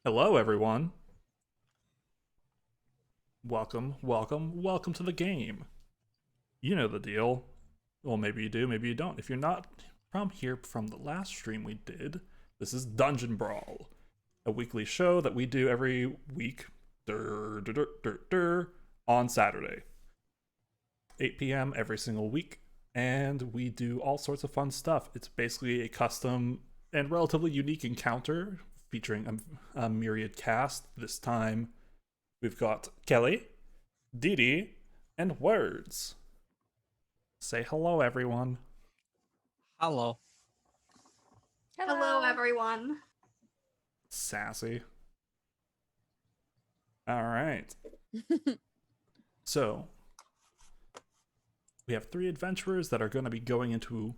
Hello, everyone. Welcome to the game. You know the deal. Well, maybe you do, maybe you don't. If you're not from here from the last stream we did, this is Dungeon Brawl, a weekly show that we do every week on Saturday, 8 p.m. every single week. And we do all sorts of fun stuff. It's basically a custom and relatively unique encounter featuring a myriad cast. This time, we've got Kelly, Dee Dee, and Words. Say hello, everyone. Hello. Hello, everyone. Sassy. All right. So, we have 3 adventurers that are going to be going into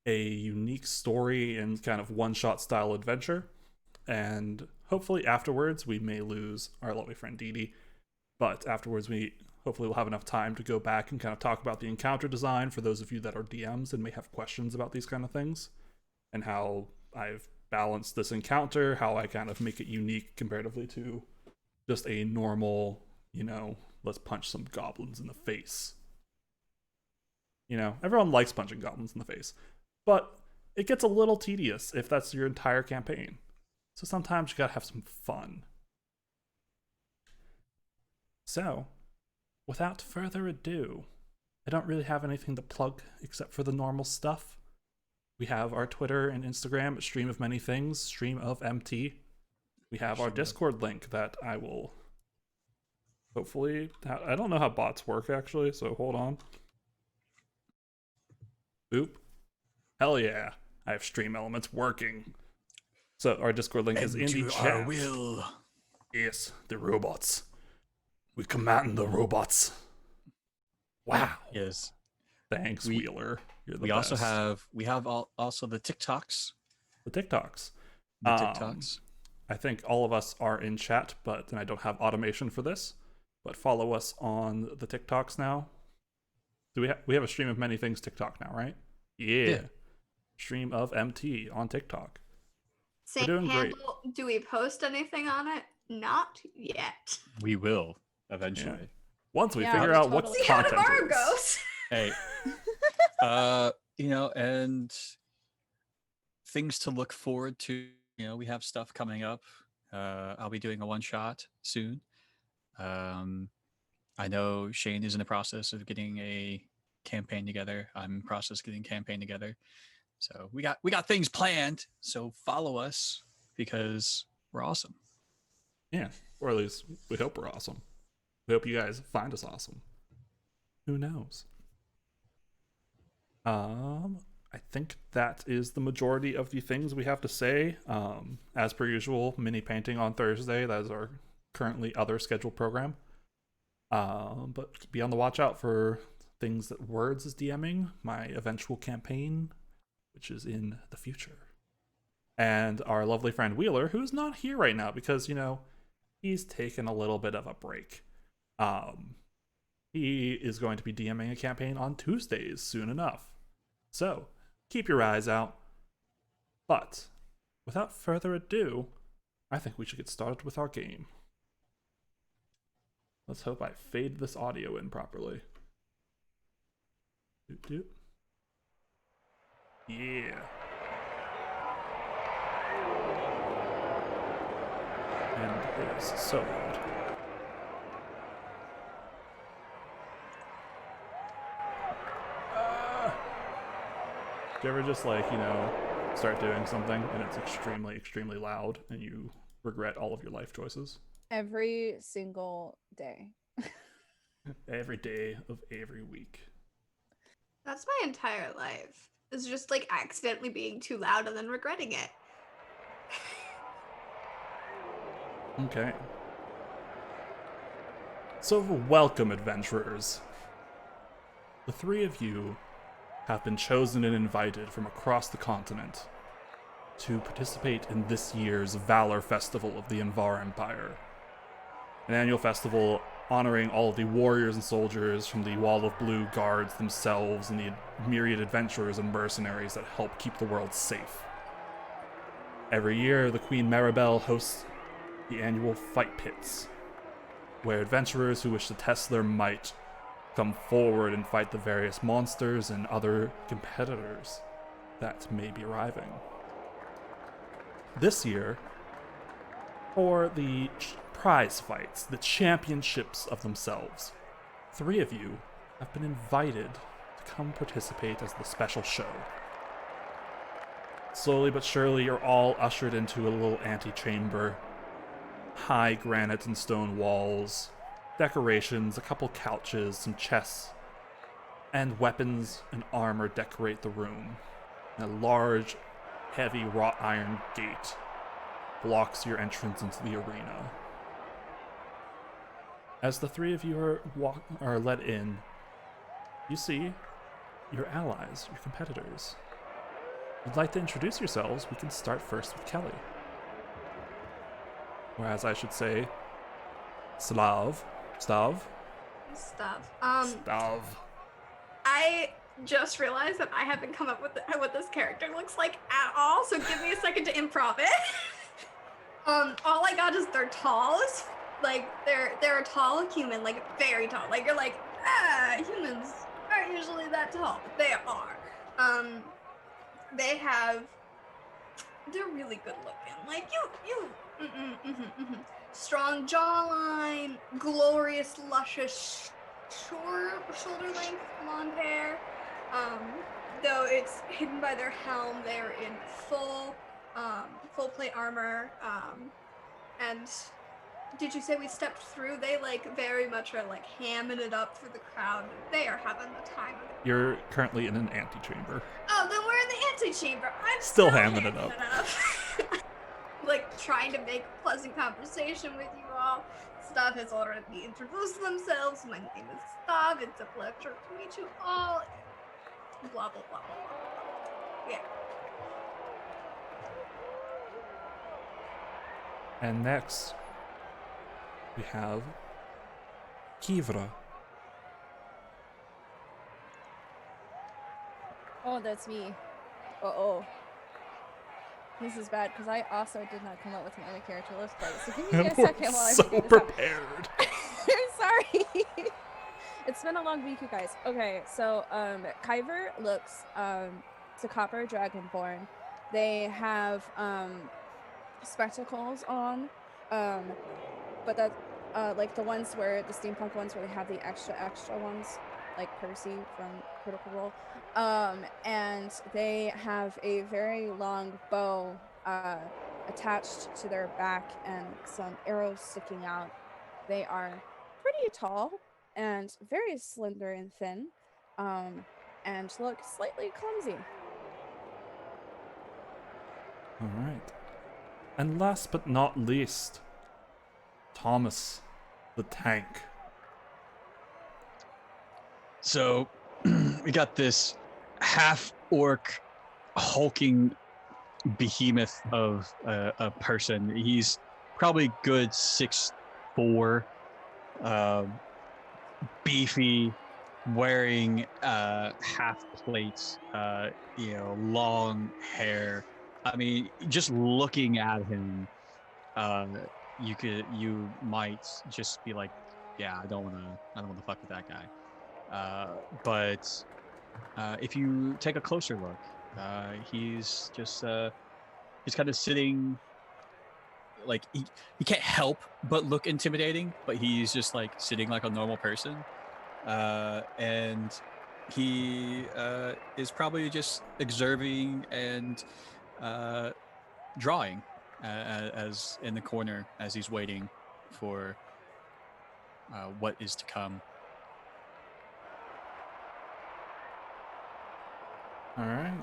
a unique story and kind of one-shot style adventure. And hopefully afterwards, we may lose our lovely friend Dee Dee. But afterwards, we hopefully will have enough time to go back and kind of talk about the encounter design for those of you that are DMs and may have questions about these kind of things. And how I've balanced this encounter, how I kind of make it unique comparatively to just a normal, let's punch some goblins in the face. Everyone likes punching goblins in the face. But it gets a little tedious if that's your entire campaign. So sometimes you gotta have some fun. So, without further ado, I don't really have anything to plug except for the normal stuff. We have our Twitter and Instagram, Stream of Many Things, Stream of MT. We have our Discord link that I will hopefully... I don't know how bots work, actually, so hold on. Oop. Hell yeah. I have stream elements working. So our Discord link is in the chat. Our will. Yes, the robots. We command the robots. Wow. Yes. Thanks, Wheeler. You're the We best. also the TikToks. The TikToks. The TikToks. I think all of us are in chat, but I don't have automation for this. But follow us on the TikToks now. We have a Stream of Many Things TikTok now, right? Yeah. Stream of MT on TikTok. Same doing handle. Do we post anything on it? Not yet. We will eventually. Yeah. Once we Yeah, figure out what totally. See how content tomorrow is. goes. Hey. And things to look forward to. We have stuff coming up. I'll be doing a one shot soon. I know Shane is in the process of getting a campaign together. I'm in the process of getting a campaign together. So we got things planned. So follow us because we're awesome. Yeah, or at least we hope we're awesome. We hope you guys find us awesome. Who knows? I think that is the majority of the things we have to say. As per usual, mini painting on Thursday. That is our currently other scheduled program. But be on the watch out for things that Words is DMing, my eventual campaign, which is in the future. And our lovely friend Wheeler, who is not here right now because, he's taken a little bit of a break. He is going to be DMing a campaign on Tuesdays soon enough. So, keep your eyes out. But, without further ado, I think we should get started with our game. Let's hope I fade this audio in properly. Doot doot. Yeah. And it is so loud. Do you ever just start doing something and it's extremely, extremely loud and you regret all of your life choices? Every single day. Every day of every week. That's my entire life. It's just accidentally being too loud and then regretting it. Okay. So, welcome, adventurers. The 3 of you have been chosen and invited from across the continent to participate in this year's Valor Festival of the Invar Empire, an annual festival honoring all of the warriors and soldiers from the Wall of Blue guards themselves and the myriad adventurers and mercenaries that help keep the world safe. Every year, the Queen Maribel hosts the annual fight pits, where adventurers who wish to test their might come forward and fight the various monsters and other competitors that may be arriving. This year, for the prize fights, the championships of themselves, 3 of you have been invited to come participate as the special show. Slowly but surely, you're all ushered into a little antechamber. High granite and stone walls, decorations, a couple couches, some chests, and weapons and armor decorate the room. A large, heavy wrought iron gate blocks your entrance into the arena. As the 3 of you are led in, you see your allies, your competitors. If you'd like to introduce yourselves, we can start first with Kelly. Or as I should say, Stav. Stuff. Stav. I just realized that I haven't come up with what this character looks like at all, so give me a second to improv it. All I got is they're tall as like they're a tall human, like very tall. Like you're like, humans aren't usually that tall, but they are. They're really good looking. Like strong jawline, glorious, luscious, shoulder length blonde hair. Though it's hidden by their helm, they're in full plate armor. And did you say we stepped through? They like very much are like hamming it up for the crowd. They are having the time of it. You're currently in an antechamber. Oh, then we're in the antechamber. I'm Still hamming it up. Like trying to make pleasant conversation with you all. Stav has already introduced themselves. My name is Stav. It's a pleasure to meet you all. Blah blah blah blah blah. Yeah. And next, we have Kivra. Oh, that's me. Uh-oh. This is bad, because I also did not come up with my other character list quite. So give me a second while I so figure this out. prepared. Sorry. It's been a long week, you guys. Okay, so Kyver looks it's a copper dragonborn. They have spectacles on, but that like the ones where the steampunk ones where they have the extra ones, like Percy from Critical Role. And they have a very long bow attached to their back and some arrows sticking out. They are pretty tall and very slender and thin, and look slightly clumsy. All right. And last but not least, Thomas, the tank. So we got this half-orc hulking behemoth of a person. He's probably good 6'4", beefy, wearing half plates, long hair. I mean, just looking at him, you might just be like, yeah, I don't wanna fuck with that guy. But if you take a closer look, he's kind of sitting, like he can't help but look intimidating, but he's just like sitting like a normal person, and he is probably just observing and drawing as in the corner as he's waiting for what is to come. All right.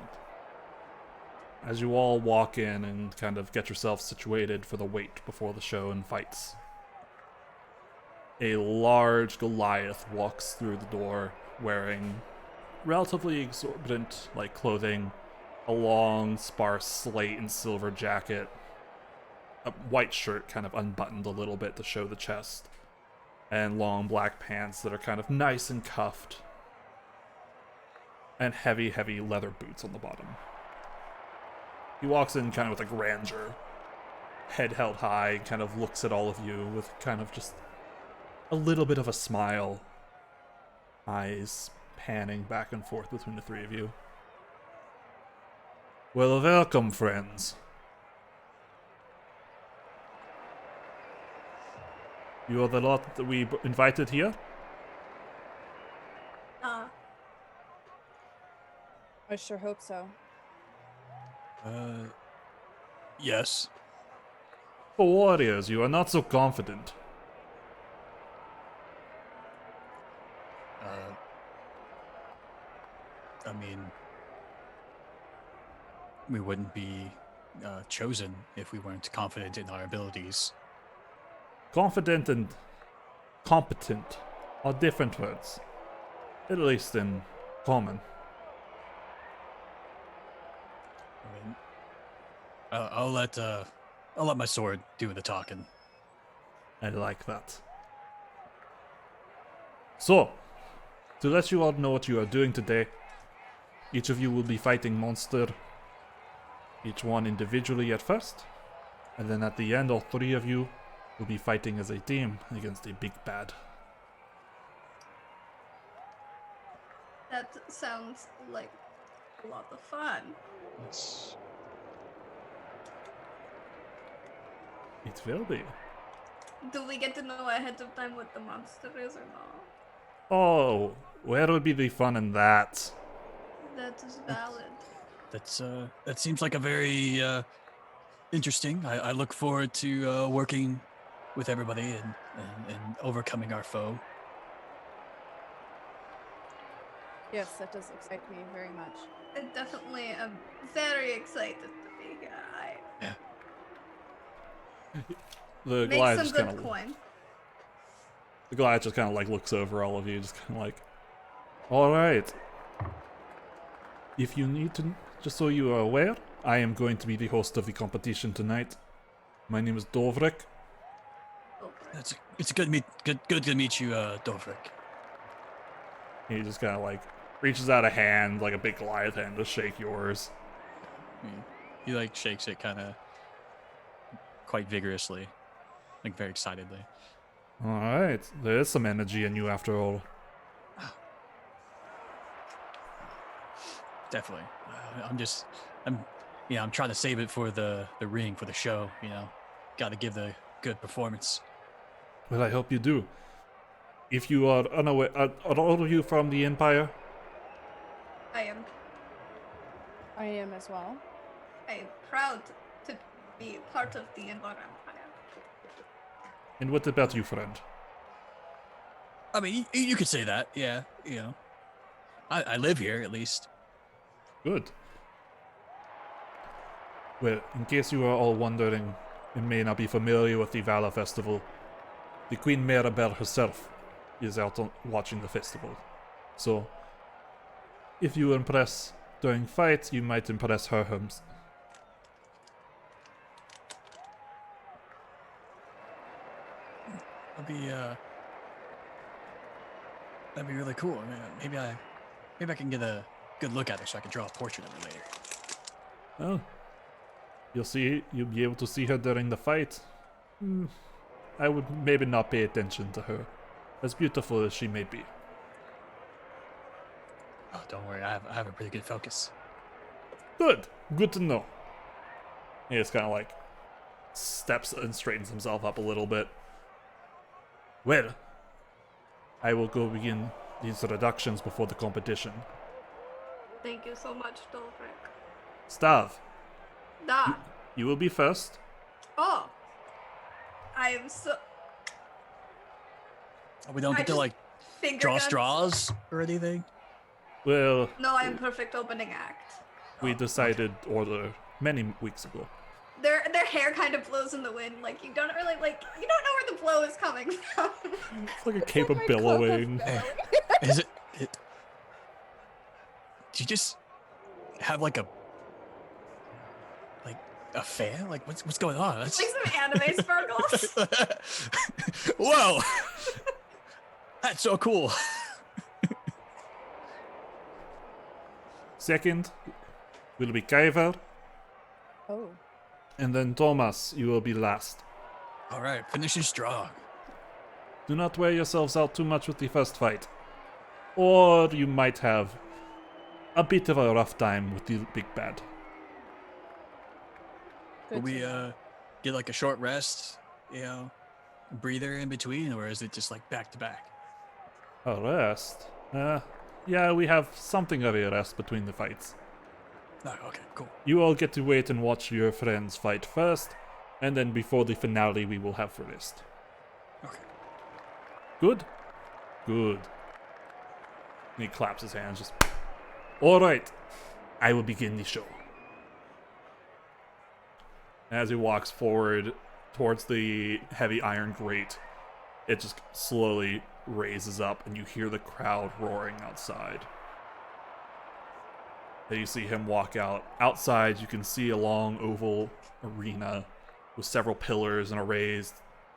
As you all walk in and kind of get yourself situated for the wait before the show and fights, a large Goliath walks through the door wearing relatively exorbitant like clothing, a long, sparse slate and silver jacket, a white shirt kind of unbuttoned a little bit to show the chest, and long black pants that are kind of nice and cuffed, and heavy leather boots on the bottom. He walks in kind of with a grandeur, head held high, kind of looks at all of you with kind of just a little bit of a smile, eyes panning back and forth between the three of you. Well, welcome, friends. You are the lot that we invited here? I sure hope so. Yes. For warriors, you are not so confident. I mean, we wouldn't be chosen if we weren't confident in our abilities. Confident and competent are different words, at least in common. I mean, I'll let my sword do the talking. I like that. So, to let you all know what you are doing today, each of you will be fighting monster, each one individually at first, and then at the end all three of you will be fighting as a team against a big bad. That sounds like a lot of fun. It's It will be. Do we get to know ahead of time what the monster is or not? Oh, where would be the fun in that? That is valid. that seems like a very interesting. I look forward to working with everybody and overcoming our foe. Yes, that does excite me very much. I definitely am very excited to be here. The Make Goliath some just good kind of coin. the Goliath just kind of like looks over all of you, just kind of like, all right. If you need to, just so you are aware, I am going to be the host of the competition tonight. My name is Dovrik. It's good to meet you, Dovrik. He just kind of like reaches out a hand, like a big Goliath hand, to shake yours. He like shakes it kind of quite vigorously, like very excitedly. All right, there is some energy in you after all. Definitely. I'm trying to save it for the ring, for the show. You know, got to give the good performance. Well, I hope you do. If you are unaware, are all of you from the Empire? I am as well. proud to be part of the Invar Empire. And what about you, friend? I mean, you could say that. Yeah, you know, I live here at least. Good. Well, in case you are all wondering and may not be familiar with the Valor Festival, the Queen Maribel herself is out watching the festival. So, if you impress during fights, you might impress her. That'd be really cool. I mean, maybe I can get a good look at her so I can draw a portrait of her later. Well, you'll be able to see her during the fight. I would maybe not pay attention to her, as beautiful as she may be. Oh, don't worry. I have a pretty good focus. Good to know. He just kind of like steps and straightens himself up a little bit. Well, I will go begin the introductions before the competition. Thank you so much, Dolfric. Stav, Da. you will be first. Oh. I am so. We don't I get to just like finger draw guns. straws or anything. Well, No, I am perfect opening act. we decided order many weeks ago. Their hair kind of blows in the wind, like you don't really like you don't know where the blow is coming from. It's like a cape of billowing. Is it? Do you just have like a fan? Like what's going on? Like some anime sparkles. Whoa! That's so cool. Second will be Kyver. Oh. And then Thomas, you will be last. All right, finishing strong. Do not wear yourselves out too much with the first fight. Or you might have a bit of a rough time with the big bad. Good Will we to know. get like a short rest, breather in between, or is it just like back to back? A rest? Yeah, we have something of a rest between the fights. No, okay, cool. You all get to wait and watch your friends fight first, and then before the finale we will have rest. Okay. Good? Good. And he claps his hands, just... Alright, I will begin the show. As he walks forward towards the heavy iron grate, it just slowly raises up, and you hear the crowd roaring outside. Then you see him walk out. Outside, you can see a long oval arena with several pillars and a raised,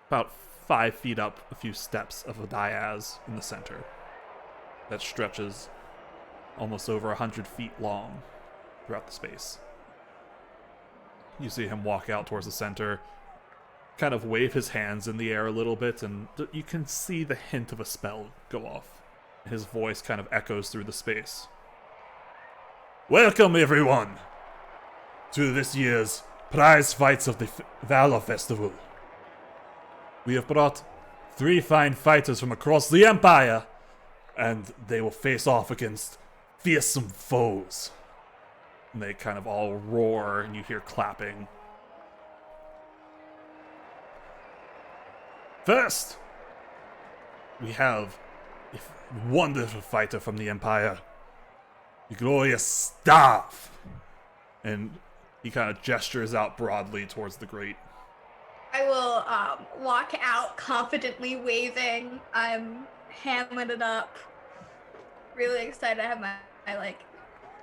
about 5 feet up, a few steps of a dais in the center that stretches almost over 100 feet long throughout the space. You see him walk out towards the center, kind of wave his hands in the air a little bit, and you can see the hint of a spell go off. His voice kind of echoes through the space. Welcome, everyone, to this year's prize fights of the Valor Festival. We have brought 3 fine fighters from across the Empire, and they will face off against fearsome foes. And they kind of all roar, and you hear clapping. First, we have a wonderful fighter from the Empire, the glorious Staff. And he kind of gestures out broadly towards the grate. I will walk out confidently waving. I'm hamming it up. Really excited. I have my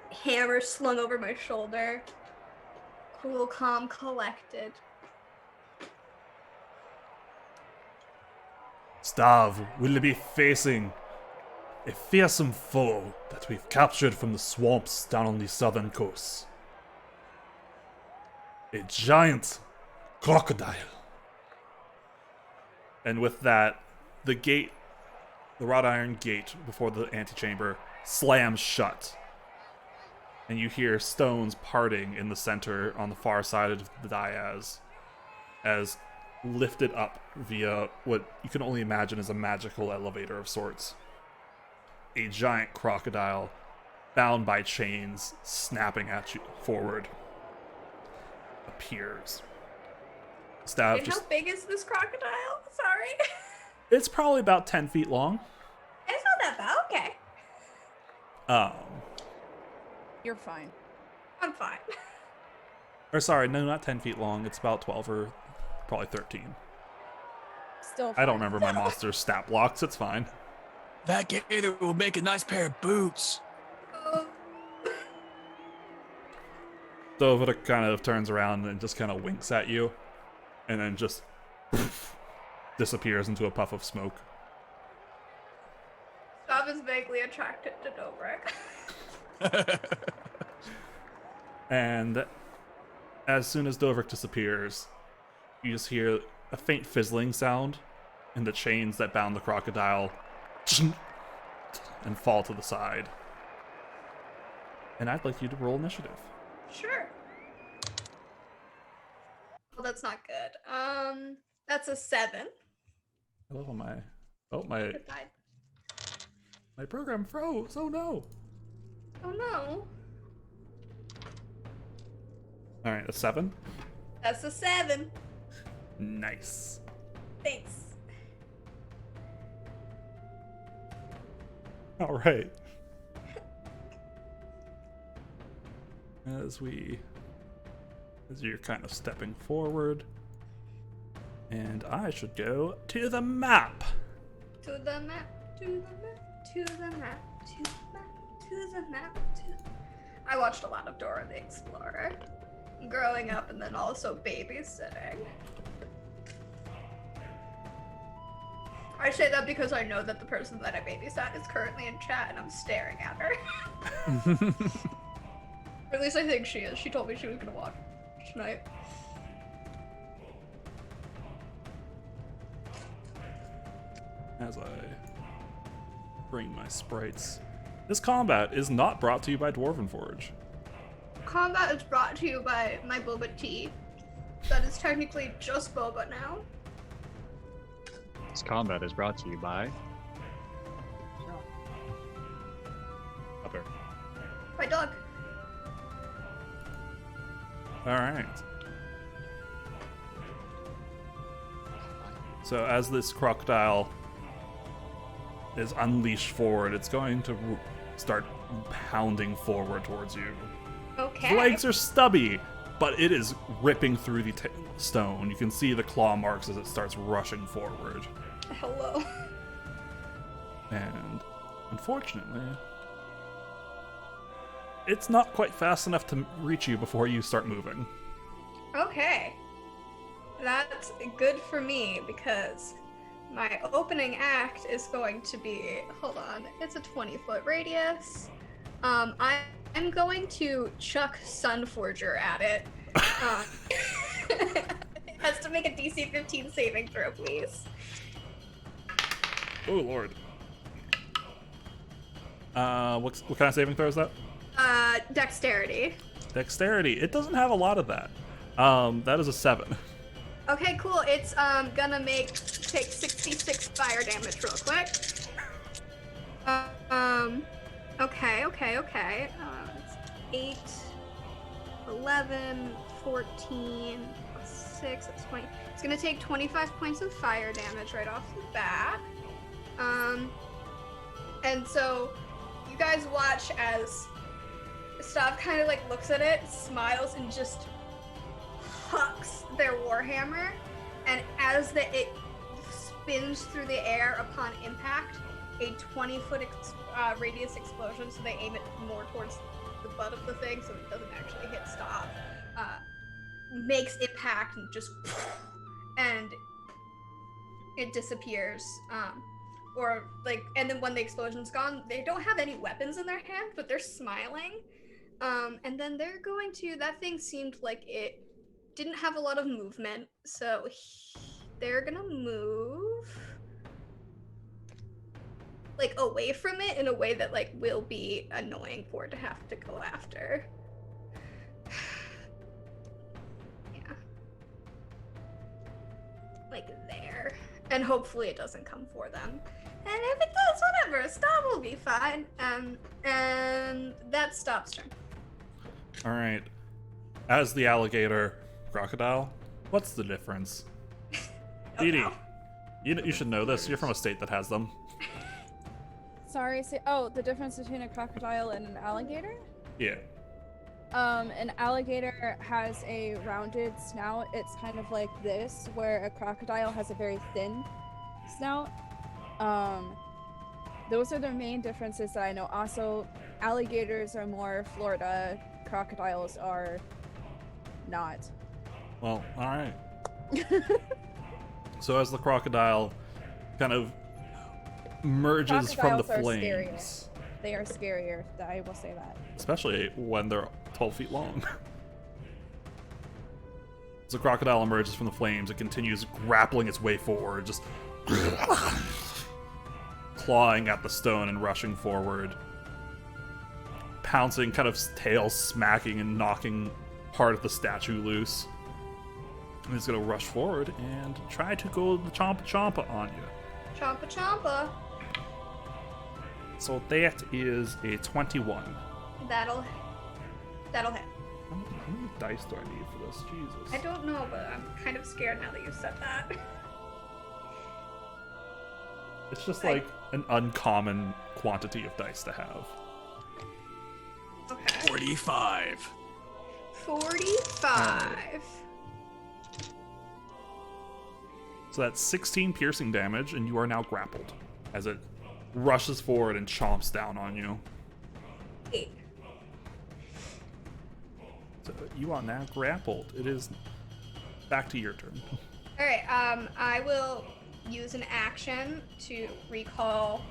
hammer slung over my shoulder. Cool, calm, collected. Stav will be facing a fearsome foe that we've captured from the swamps down on the southern coast. A giant crocodile. And with that, the gate, the wrought iron gate before the antechamber, slams shut. And you hear stones parting in the center on the far side of the dais as lifted up via what you can only imagine is a magical elevator of sorts. A giant crocodile, bound by chains, snapping at you forward, appears. Stav And just... how big is this crocodile? Sorry. It's probably about 10 feet long. It's not that bad. Okay. You're fine. I'm fine. Or sorry, no, not 10 feet long. It's about 12 or probably 13. Still I don't fine. remember my monster's stat blocks. It's fine. That gator will make a nice pair of boots. Dovra kind of turns around and just kind of winks at you, and then just disappears into a puff of smoke. Stav is vaguely attracted to Dobrik. And as soon as Dovrik disappears, you just hear a faint fizzling sound, and the chains that bound the crocodile and fall to the side. And I'd like you to roll initiative. Sure. Well, that's not good. That's a 7. I love how my It died. my program froze. Oh no. Oh no. All right, a 7. That's a 7. Nice. Thanks. All right. As you're kind of stepping forward, and I should go to the map. To the map, to the map, to the map, to the map, to the map, I watched a lot of Dora the Explorer growing up and then also babysitting. I say that because I know that the person that I babysat is currently in chat and I'm staring at her. Or at least I think she is. She told me she was gonna watch tonight. as I bring my sprites. This combat is not brought to you by Dwarven Forge. Combat is brought to you by my boba tea. That is technically just boba now. This combat is brought to you by Upper. My dog. Alright. So as this crocodile is unleashed forward, it's going to start pounding forward towards you. Okay. The legs are stubby, but it is ripping through the stone. You can see the claw marks as it starts rushing forward. Hello. And unfortunately, it's not quite fast enough to reach you before you start moving. Okay. That's good for me because my opening act is going to be, hold on, it's a 20-foot radius. I'm going to chuck Sunforger at it. It has to make a DC 15 saving throw, please. Oh lord. What kind of saving throw is that? Dexterity. Dexterity. It doesn't have a lot of that. That is a 7. Okay, cool. It's gonna take 66 fire damage real quick. Okay. It's 8, 11, 14, 6, that's 20. It's gonna take 25 points of fire damage right off the bat. And so you guys watch as Stav kind of like looks at it, smiles, and just hucks their warhammer, and as it spins through the air upon impact, a 20-foot radius explosion, so they aim it more towards the butt of the thing so it doesn't actually hit Stav, makes impact and just and it disappears. And then when the explosion's gone, they don't have any weapons in their hand, but they're smiling. And then they're going to, that thing seemed like it didn't have a lot of movement, so they're gonna move like away from it in a way that like will be annoying for it to have to go after. Yeah. Like there. And hopefully it doesn't come for them. And if it does, whatever, Stop will be fine. And that's Stop's turn. Alright. As the alligator crocodile, what's the difference? Dee Dee, you should know this. You're from a state that has them. Sorry, the difference between a crocodile and an alligator? Yeah. An alligator has a rounded snout. It's kind of like this, where a crocodile has a very thin snout. Those are the main differences that I know. Also, alligators are more Florida, crocodiles are not. Well, alright. So as the crocodile kind of merges from the Crocodiles are flames. They are scarier, I will say that. Especially when they're 12 feet long. As the crocodile emerges from the flames, it continues grappling its way forward, just clawing at the stone and rushing forward. Pouncing, kind of tail smacking and knocking part of the statue loose. And it's gonna rush forward and try to go the chompa chompa on you. Chompa chompa. So that is a 21. That'll hit. How many dice do I need for this? Jesus. I don't know, but I'm kind of scared now that you said that. It's just like an uncommon quantity of dice to have. Okay. 45. 45. So that's 16 piercing damage, and you are now grappled as it rushes forward and chomps down on you. 8. So you are now grappled. It is back to your turn. Alright, I will use an action to recall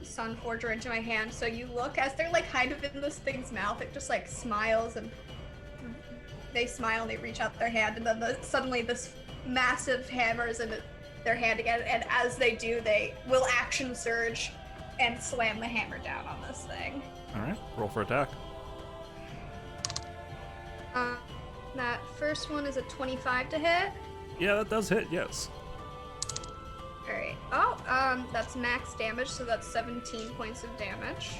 Sunforger into my hand. So you look as they're like kind of in this thing's mouth, it just like smiles, and they smile and they reach out their hand, and then suddenly this massive hammers and it their hand again, and as they do, they will action surge and slam the hammer down on this thing. All right, roll for attack. That first one is a 25 to hit. Yeah, that does hit. Yes. All right. That's max damage, so that's 17 points of damage.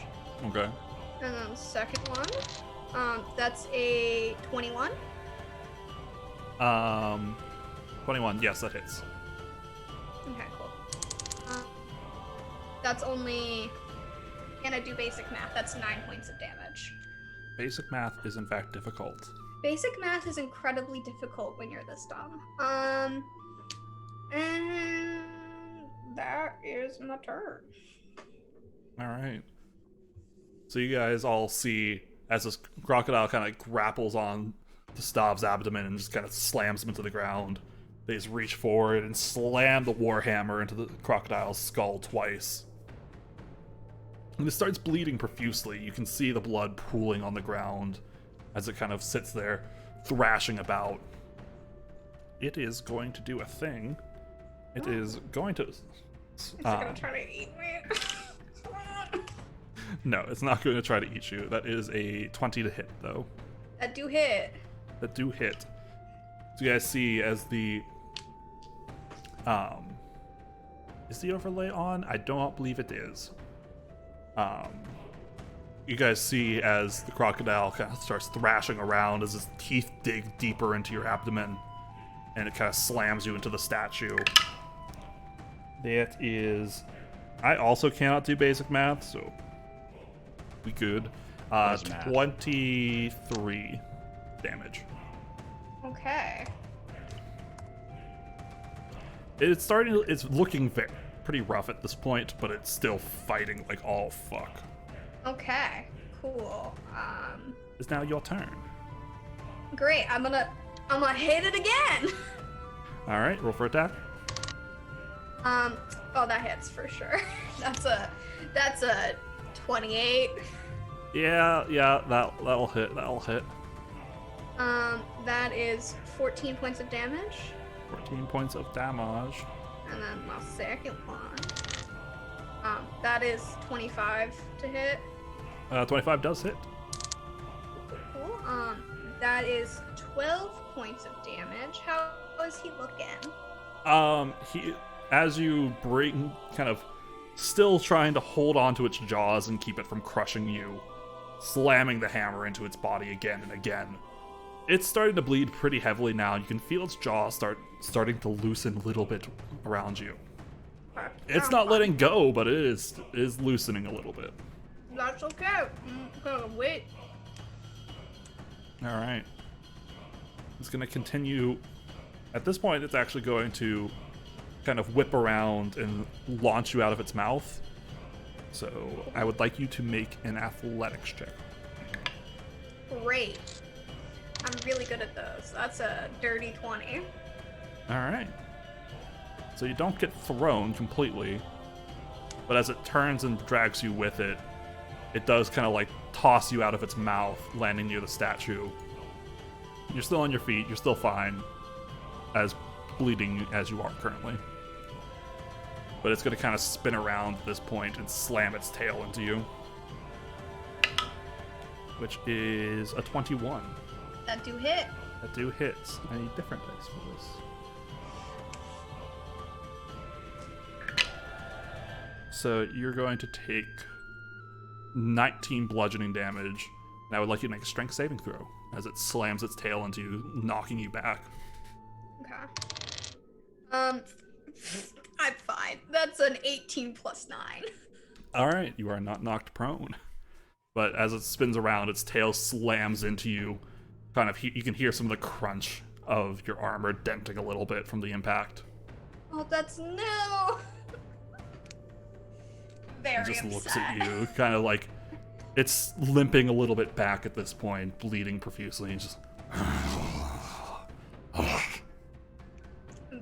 Okay. And then the second one, that's a 21. 21. Yes, that hits. Okay, cool. That's only. Can I do basic math? That's 9 points of damage. Basic math is in fact difficult. Basic math is incredibly difficult when you're this dumb. And that is my turn. All right. So you guys all see as this crocodile kind of grapples on the Stav's abdomen and just kind of slams him into the ground. They just reach forward and slam the warhammer into the crocodile's skull twice. And it starts bleeding profusely. You can see the blood pooling on the ground as it kind of sits there, thrashing about. It is going to do a thing. It is going to... It's gonna try to eat me. No, it's not going to try to eat you. That is a 20 to hit, though. That do hit. That do hit. So you guys see as the... Is the overlay on? I don't believe it is. You guys see as the crocodile kind of starts thrashing around as his teeth dig deeper into your abdomen, and it kind of slams you into the statue. That is... I also cannot do basic math, so we good. Doesn't matter. 23 damage. Okay. It's looking pretty rough at this point, but it's still fighting like all fuck. Okay. Cool. It's now your turn. Great. I'm gonna hit it again. All right, roll for attack. Oh, that hits for sure. That's a 28. Yeah, that'll hit. That'll hit. That is 14 points of damage. 14 points of damage. And then my second one. That is 25 to hit. 25 does hit. Cool. That is 12 points of damage. How is he looking? He, as you bring, kind of still trying to hold onto its jaws and keep it from crushing you, slamming the hammer into its body again and again. It's starting to bleed pretty heavily now. You can feel its jaw starting to loosen a little bit around you. It's not letting go, but it is loosening a little bit. That's okay. I'm gonna wait. All right. It's going to continue. At this point, it's actually going to kind of whip around and launch you out of its mouth. So I would like you to make an athletics check. Great. I'm really good at those. That's a dirty 20. All right. So you don't get thrown completely, but as it turns and drags you with it, it does kind of like toss you out of its mouth, landing near the statue. You're still on your feet. You're still fine, as bleeding as you are currently. But it's going to kind of spin around at this point and slam its tail into you, which is a 21. That do hit. That do hits. I need different dice for this. So you're going to take 19 bludgeoning damage, and I would like you to make a strength saving throw as it slams its tail into you, knocking you back. Okay. I'm fine. That's an 18 plus 9. All right, you are not knocked prone. But as it spins around, its tail slams into you. Kind of, you can hear some of the crunch of your armor denting a little bit from the impact. Oh, that's no. Very It just upset. looks at you, kind of like it's limping a little bit back at this point, bleeding profusely. And just. I'm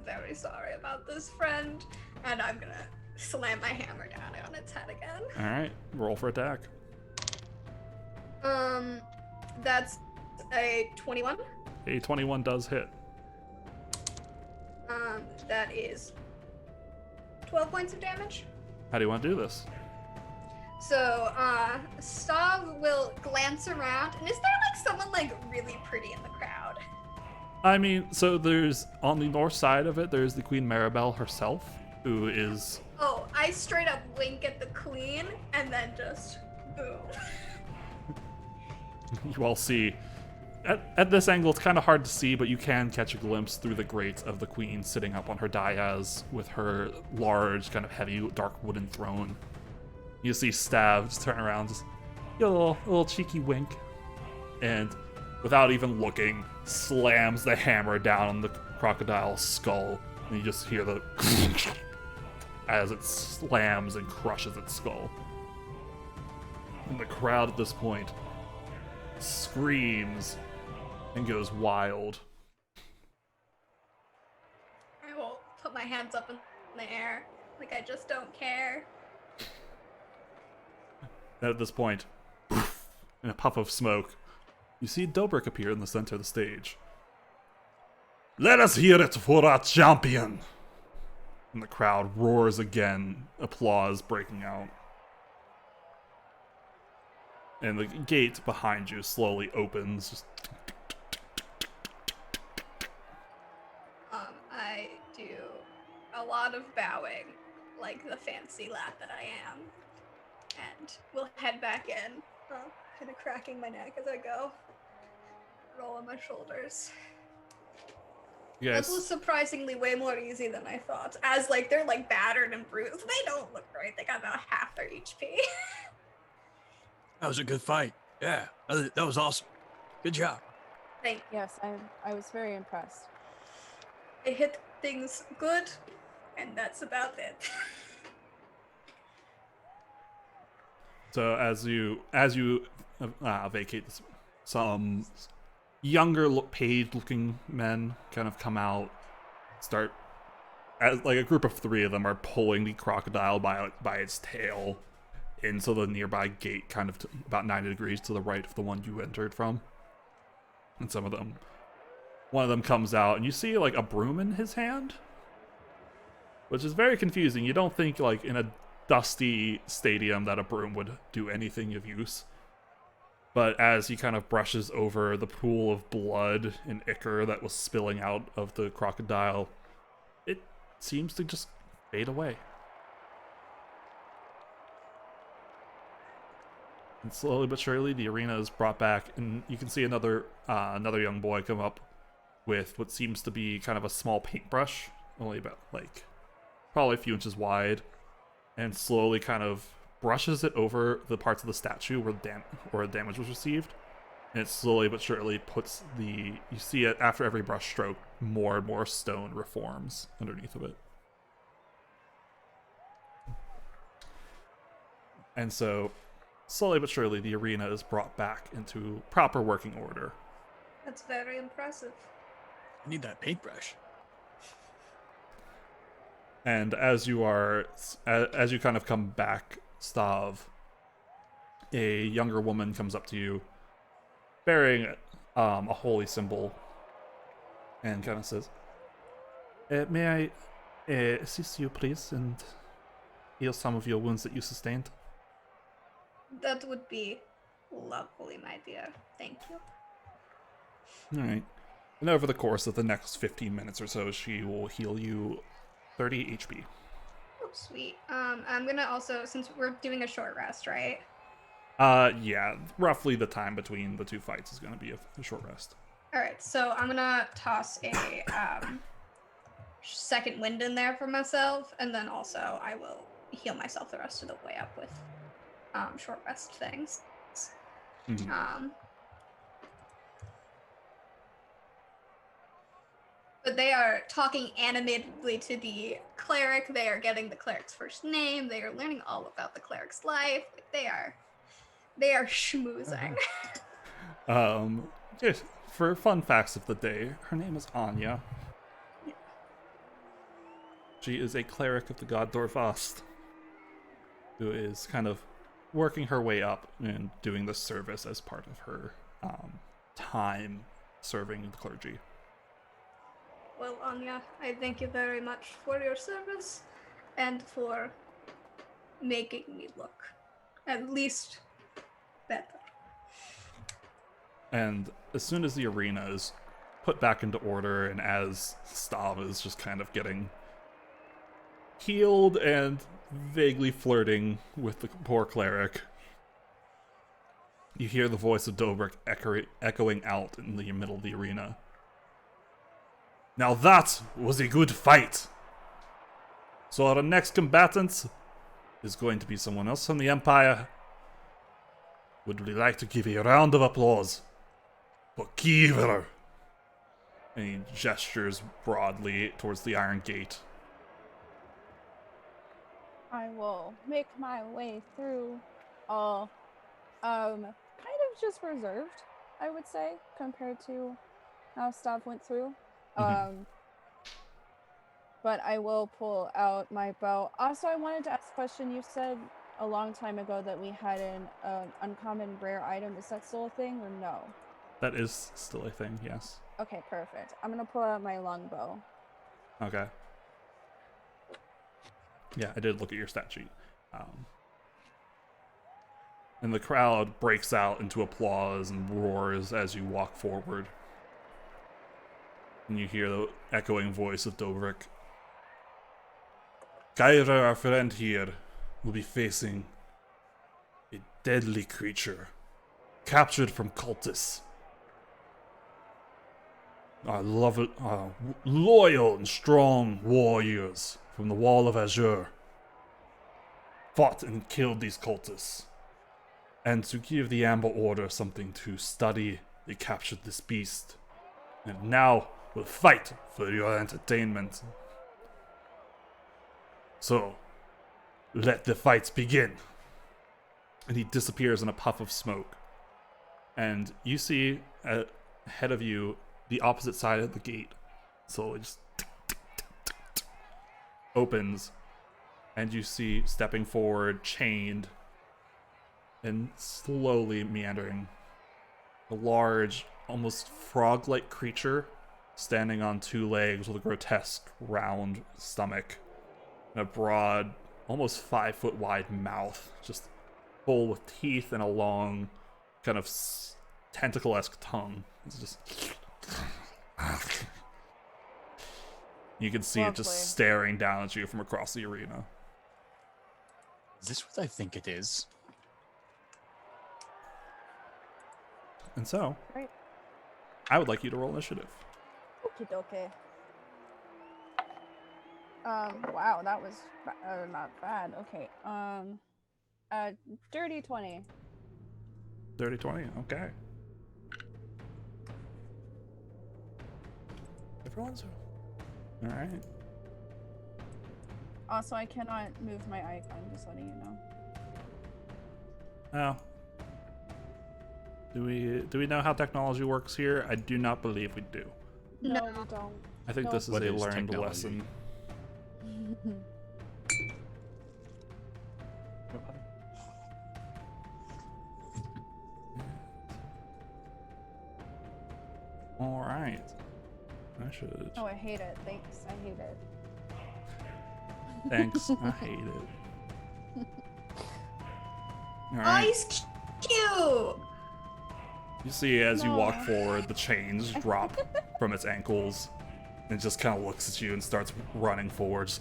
very sorry about this, friend. And I'm gonna slam my hammer down on its head again. All right, roll for attack. That's a 21. A 21 does hit. That is 12 points of damage. How do you want to do this? So, Stav will glance around, and is there like someone like really pretty in the crowd? I mean, so there's on the north side of it, there's the Queen Maribel herself, who is. Oh, I straight up wink at the queen, and then just boom. You all see. At this angle, it's kind of hard to see, but you can catch a glimpse through the grate of the queen sitting up on her dais with her large, kind of heavy, dark wooden throne. You see Stav just turn around, just give a little cheeky wink, and without even looking, slams the hammer down on the crocodile's skull, and you just hear the as it slams and crushes its skull. And the crowd at this point screams and goes wild. I will put my hands up in the air, like I just don't care. And at this point, in a puff of smoke, you see Dobrik appear in the center of the stage. Let us hear it for our champion! And the crowd roars again, applause breaking out. And the gate behind you slowly opens. Just I do a lot of bowing, like the fancy lad that I am, and we'll head back in, kind of cracking my neck as I go, rolling my shoulders. yes. This was surprisingly way more easy than I thought. As like they're like battered and bruised, they don't look right. They got about half their HP. That was a good fight. Yeah, that was awesome. Good job. Thank. Yes, I was very impressed. I hit things good, and that's about it. So as you vacate this, some younger paid-looking men kind of come out, start as like a group of 3 of them are pulling the crocodile by its tail into the nearby gate, kind of about 90 degrees to the right of the one you entered from. And one of them comes out, and you see like a broom in his hand, which is very confusing. You don't think like in a dusty stadium that a broom would do anything of use. But as he kind of brushes over the pool of blood and ichor that was spilling out of the crocodile, it seems to just fade away. And slowly but surely, the arena is brought back, and you can see another young boy come up with what seems to be kind of a small paintbrush, only about like probably a few inches wide, and slowly kind of brushes it over the parts of the statue where damage was received. And it slowly but surely puts you see it after every brush stroke, more and more stone reforms underneath of it. And so, slowly but surely, the arena is brought back into proper working order. That's very impressive. I need that paintbrush. And as you kind of come back, Stav, a younger woman comes up to you, bearing a holy symbol, and kind of says, "May I assist you, please, and heal some of your wounds that you sustained?" That would be lovely, my dear. Thank you. All right. And over the course of the next 15 minutes or so, she will heal you 30 HP. Oh, sweet. I'm gonna also, since we're doing a short rest, right? Yeah, roughly the time between the 2 fights is going to be a short rest. All right, so I'm gonna toss a second wind in there for myself, and then also I will heal myself the rest of the way up with short rest things. Mm-hmm. But they are talking animatedly to the cleric. They are getting the cleric's first name. They are learning all about the cleric's life. They are schmoozing. Just for fun facts of the day, her name is Anya. Yeah. She is a cleric of the god Dorvast, who is kind of working her way up and doing this service as part of her time serving the clergy. Well, Anya, I thank you very much for your service, and for making me look at least better. And as soon as the arena is put back into order, and as Stav is just kind of getting healed and vaguely flirting with the poor cleric, you hear the voice of Dobrik echoing out in the middle of the arena. Now that was a good fight! So our next combatant is going to be someone else from the Empire. Would we like to give a round of applause for Kiever? And he gestures broadly towards the Iron Gate. I will make my way through all kind of just reserved, I would say, compared to how Stav went through. But I will pull out my bow. Also, I wanted to ask a question. You said a long time ago that we had an uncommon rare item. Is that still a thing or no? That is still a thing, yes. Okay, perfect. I'm gonna pull out my longbow. Okay. Yeah, I did look at your stat sheet. And the crowd breaks out into applause and roars as you walk forward. And you hear the echoing voice of Dobrik. Kyra, our friend here, will be facing a deadly creature captured from cultists. Our loyal and strong warriors from the Wall of Azure fought and killed these cultists. And to give the Amber Order something to study, they captured this beast. And now will fight for your entertainment. So, let the fights begin. And he disappears in a puff of smoke. And you see ahead of you, the opposite side of the gate slowly just opens. And you see, stepping forward, chained, and slowly meandering, a large, almost frog-like creature standing on two legs with a grotesque round stomach and a broad, almost 5 foot wide mouth, just full with teeth and a long, kind of tentacle-esque tongue. It's just you can see it Lovely. just staring down at you from across the arena. Is this what I think it is? And so, Right. I would like you to roll initiative. Okie dokie. Wow, that was not bad. Okay. Dirty 20. 30-20, okay. Everyone's alright. Also, I cannot move my icon, just letting you know. Oh. Do we know how technology works here? I do not believe we do. No, No. we don't. I think No. this is What a is learned technology? lesson. Alright. I should. Oh, I hate it. Thanks. I hate it. Thanks. I hate it. Alright. Ice cube! You see as you walk No. forward, the chains drop from its ankles. And it just kind of looks at you and starts running forwards.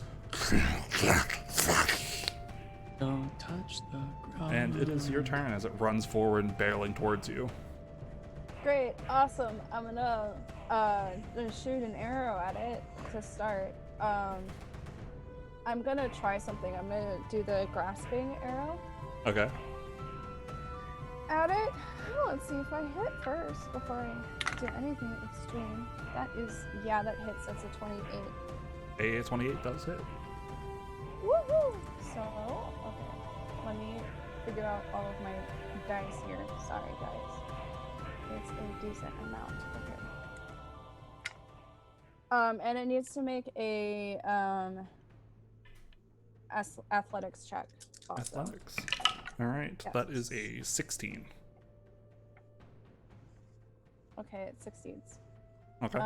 Don't touch the ground. And it is your turn as it runs forward and barreling towards you. Great. Awesome. I'm gonna shoot an arrow at it to start. I'm gonna try something. I'm gonna do the grasping arrow Okay. at it. Let's see if I hit first before I do anything extreme. That hits. That's a 28. A 28 does hit. Woohoo! So, okay. Let me figure out all of my dice here. Sorry, guys. It's a decent amount. Okay. And it needs to make a athletics check. Also. Athletics. Alright, Yes. that is a 16. Okay, it succeeds. Okay.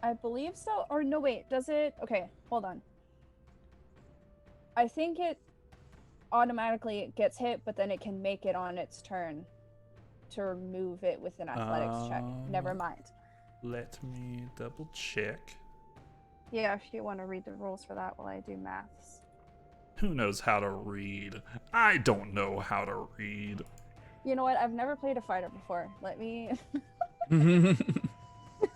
I believe so. Or no, wait, does it? Okay, hold on. I think it automatically gets hit, but then it can make it on its turn to remove it with an athletics check. Never mind. Let me double check. Yeah, if you want to read the rules for that while I do maths. Who knows how to read? I don't know how to read. You know what? I've never played a fighter before. Let me.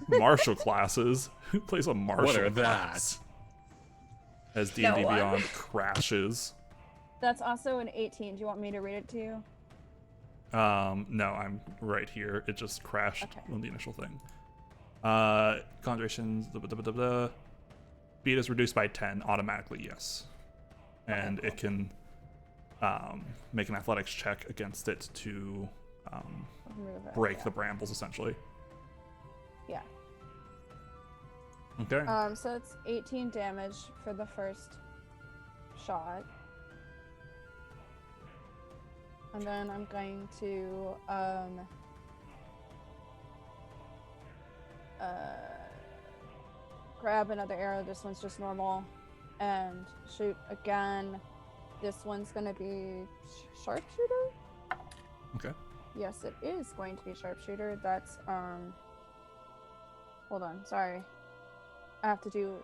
Martial classes. Who plays a martial What are class? As D&D No one. Beyond crashes. That's also an 18. Do you want me to read it to you? No, I'm right here. It just crashed Okay. on the initial thing. Conjuration. Speed is reduced by 10 automatically, yes. And Okay, it can make an athletics check against it to Remove it. break yeah. the brambles, essentially. Yeah. Okay. So it's 18 damage for the first shot. And then I'm going to grab another arrow. This one's just normal, and shoot again. This one's gonna be sharpshooter. Okay. Yes, it is going to be sharpshooter. That's Hold on, sorry. I have to do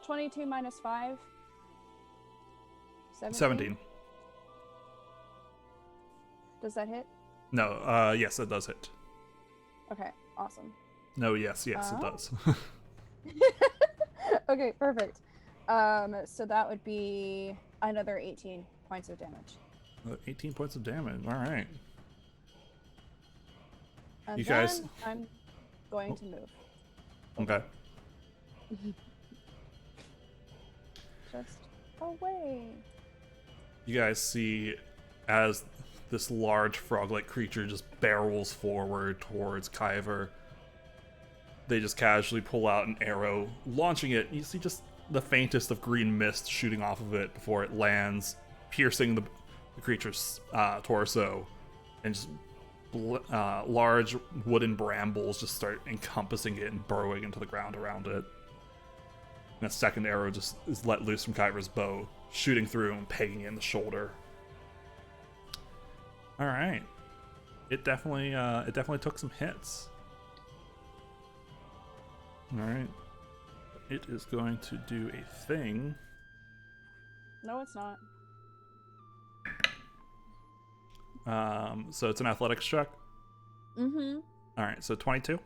22 minus 5. 17. Does that hit? No, yes, it does hit. Okay, awesome. No, yes, it Oh. does. Okay, perfect. So that would be another 18 points of damage. 18 points of damage. All right. And You then guys- I'm going to move. Okay. Just away. You guys see as this large frog-like creature just barrels forward towards Kyver. They just casually pull out an arrow, launching it. You see just the faintest of green mist shooting off of it before it lands, piercing the creature's torso, and just large wooden brambles just start encompassing it and burrowing into the ground around it. And a second arrow just is let loose from Kyver's bow, shooting through and pegging it in the shoulder. All right, it definitely took some hits. All right, it is going to do a thing. No, it's not. So it's an athletics check. Mm-hmm. All right, so 22.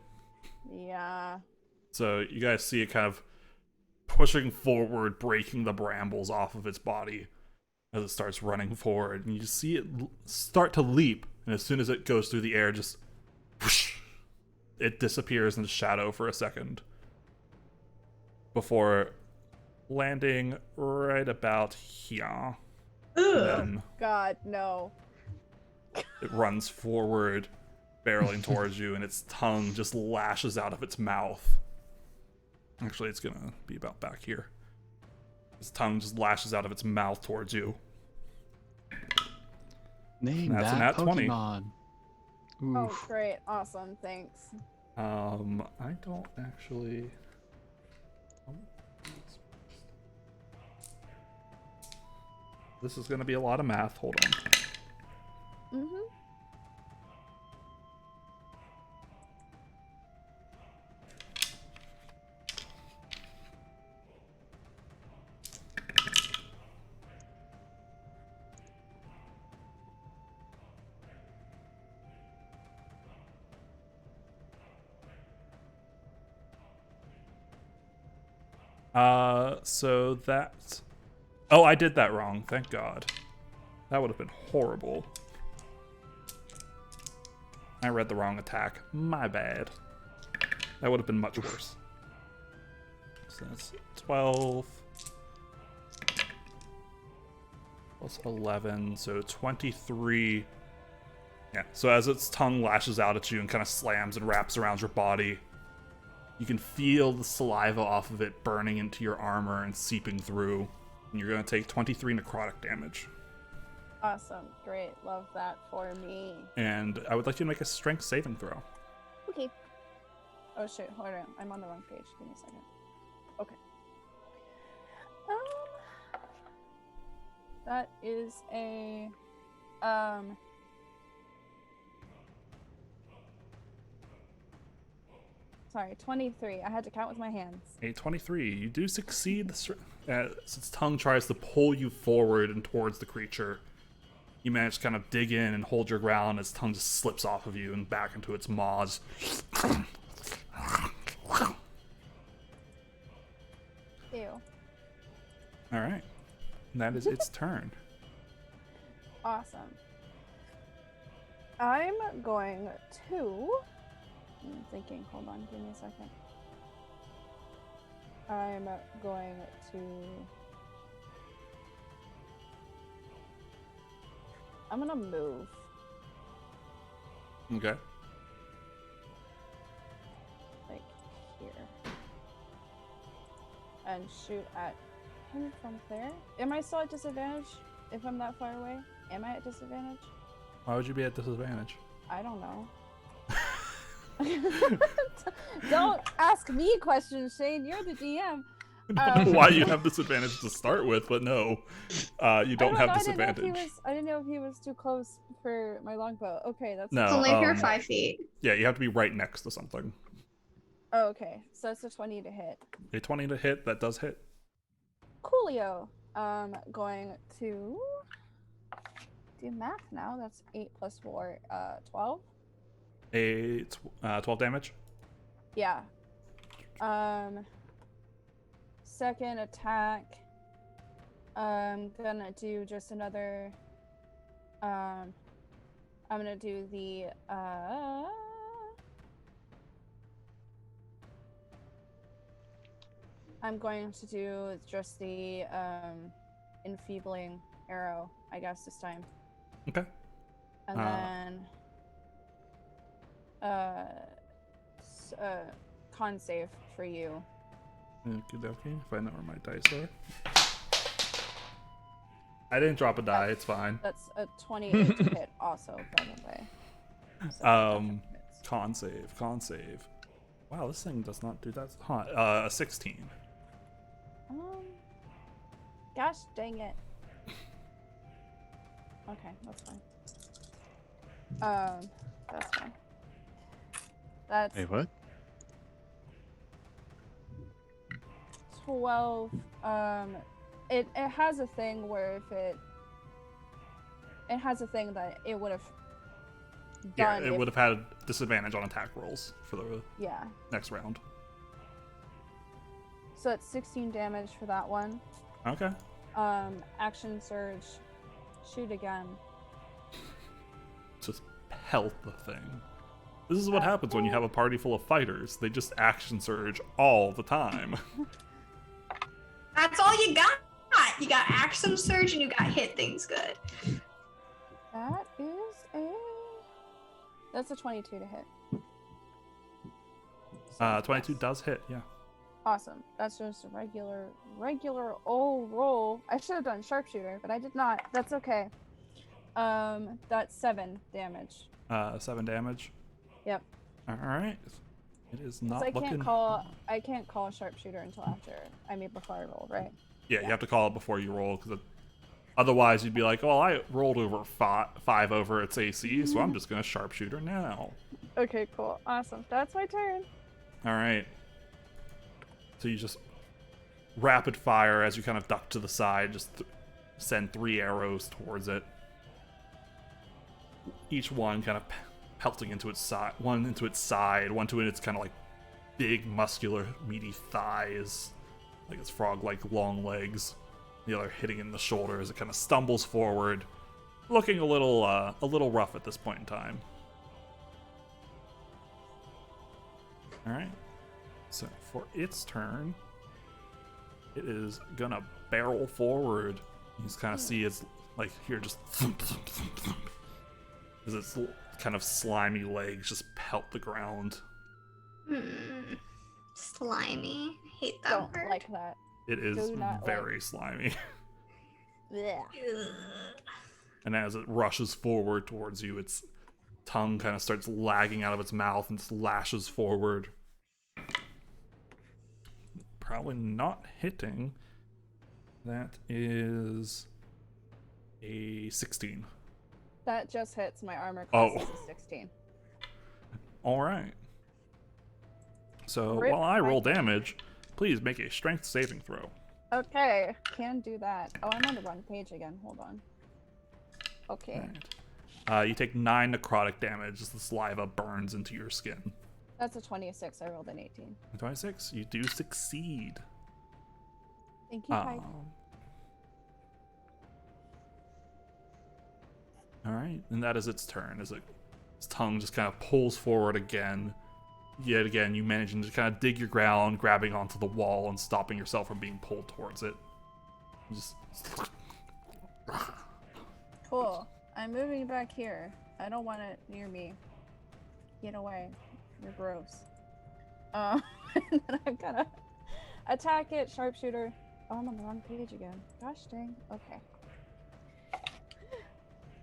Yeah. So you guys see it kind of pushing forward, breaking the brambles off of its body as it starts running forward. And you see it start to leap, and as soon as it goes through the air, just whoosh, it disappears in the shadow for a second before landing right about here. And then God, no. it runs forward, barreling towards you, and its tongue just lashes out of its mouth. Actually, it's gonna be about back here. Its tongue just lashes out of its mouth towards you. Name That's a that nat 20. Pokemon. Oh, Oof. great. Awesome. Thanks. I don't actually. This is gonna be a lot of math. Hold on. Mm-hmm. So that. Oh, I did that wrong. Thank God. That would have been horrible. I read the wrong attack. My bad. That would have been much worse. So that's 12 plus 11, so 23. Yeah, so as its tongue lashes out at you and kind of slams and wraps around your body, you can feel the saliva off of it burning into your armor and seeping through. And you're going to take 23 necrotic damage. Awesome. Great. Love that for me. And I would like you to make a strength saving throw. Okay. Oh shit, hold on. I'm on the wrong page. Give me a second. Okay. That is a sorry, 23. I had to count with my hands. A 23. You do succeed as its tongue tries to pull you forward and towards the creature. You manage to kind of dig in and hold your ground as its tongue just slips off of you and back into its maws. Ew. Alright. And that is its turn. Awesome. I'm going to... I'm thinking, hold on, give me a second. I'm going to... I'm gonna move. Okay. Like, here. And shoot at him from there. Am I still at disadvantage if I'm that far away? Am I at disadvantage? Why would you be at disadvantage? I don't know. Don't ask me questions, Shane. You're the GM. I don't know why you have disadvantage to start with, but no. You don't have know, disadvantage. I didn't know if he was too close for my longbow. Okay, that's No. It's only if you're 5 feet. Yeah, you have to be right next to something. Oh, okay. So that's a 20 to hit. A 20 to hit, that does hit. Coolio. Going to do math now. That's 8 plus 4, 12. 12 damage. Yeah. Second attack. Gonna do just another. I'm gonna do the. I'm going to do just the enfeebling arrow, I guess this time. Okay. And then con save for you. Okie dokie. If I know where my dice are. I didn't drop a die. It's fine. That's a 28 to hit also, by the way. So Con save. Wow, this thing does not do that. A 16. Gosh dang it. Okay, that's fine. That's fine. That's Wait, what? 12. It has a thing where if it has a thing that it would have Yeah, done. it would have had a disadvantage on attack rolls for the Yeah. next round. So it's 16 damage for that one. Okay. Action surge, shoot again. Just pelt the thing. This is what happens when you have a party full of fighters. They just action surge all the time. That's all you got. You got action surge and you got hit things good. That is that's a 22 to hit. So 22 yes. does hit, yeah. Awesome. That's just a regular old roll. I should have done sharpshooter, but I did not. That's okay. That's 7 damage. 7 damage. Yep. Alright. It is not So looking... I can't call sharpshooter until after. I mean before I roll, right? Yeah, you have to call it before you roll, because otherwise you'd be like, well, I rolled over 5 over its AC, so I'm just going to sharpshooter now. Okay, cool. Awesome. That's my turn. Alright. So you just rapid fire as you kind of duck to the side, just send 3 arrows towards it. Each one kind of pelting into its side, one into its side, one to its kind of like big, muscular, meaty thighs, like its frog-like long legs. The other hitting in the shoulder as it kind of stumbles forward, looking a little rough at this point in time. All right. So for its turn, it is gonna barrel forward. You just kind of see its like here just thump, thump, thump, thump, as its kind of slimy legs just pelt the ground. Slimy. Hate that Don't word. like that. It is Do not very slimy. Blech. Ugh. And as it rushes forward towards you, its tongue kind of starts lagging out of its mouth and just lashes forward. probably not hitting. That is a 16. That just hits. My armor class Oh. is a 16. All right. So Rip while I my- roll damage, please make a strength saving throw. Okay, can do that. Oh, I'm on the wrong page again. Hold on. Okay, Right. You take 9 necrotic damage as the saliva burns into your skin. that's a 26. I rolled an 18. 26, you do succeed. Thank you, Pike. All right, and that is its turn. As its tongue just kind of pulls forward again. Yet again, you managing to kind of dig your ground, grabbing onto the wall and stopping yourself from being pulled towards it. Just Cool. I'm moving back here. I don't want it near me. Get away. You're gross. And then I'm gonna attack it, sharpshooter. Oh, I'm on the wrong page again. Gosh dang. Okay.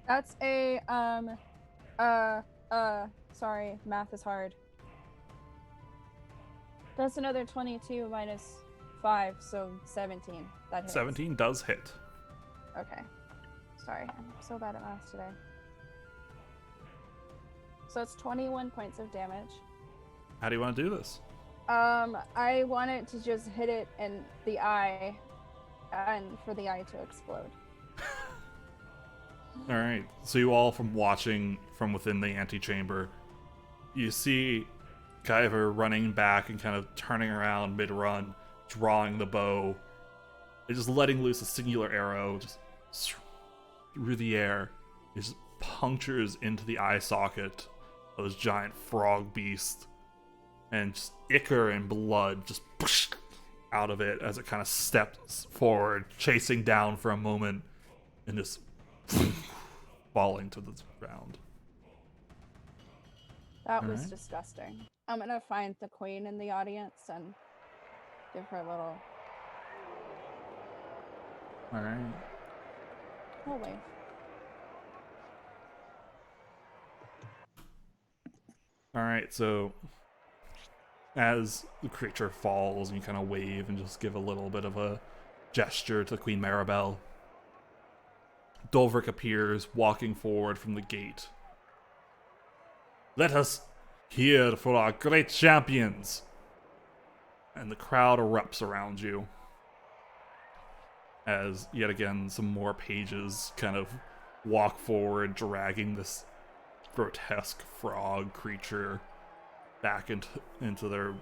That's a sorry, math is hard. That's another 22 minus 5, so 17. That hits. 17 does hit. Okay. Sorry, I'm so bad at math today. So it's 21 points of damage. How do you want to do this? I want it to just hit it in the eye, and for the eye to explode. All right. So you all, from watching from within the antechamber, you see Kyver running back and kind of turning around mid-run, drawing the bow, and just letting loose a singular arrow just through the air. It just punctures into the eye socket of this giant frog beast, and just ichor and blood just out of it as it kind of steps forward, chasing down for a moment, and just falling to the ground. That was Alright. disgusting. I'm gonna find the queen in the audience and give her a little. All right. Oh wait. All right. So as the creature falls, and you kind of wave and just give a little bit of a gesture to Queen Maribel, Dovrik appears, walking forward from the gate. Let us hear for our great champions! And the crowd erupts around you, as yet again some more pages kind of walk forward, dragging this grotesque frog creature back into their,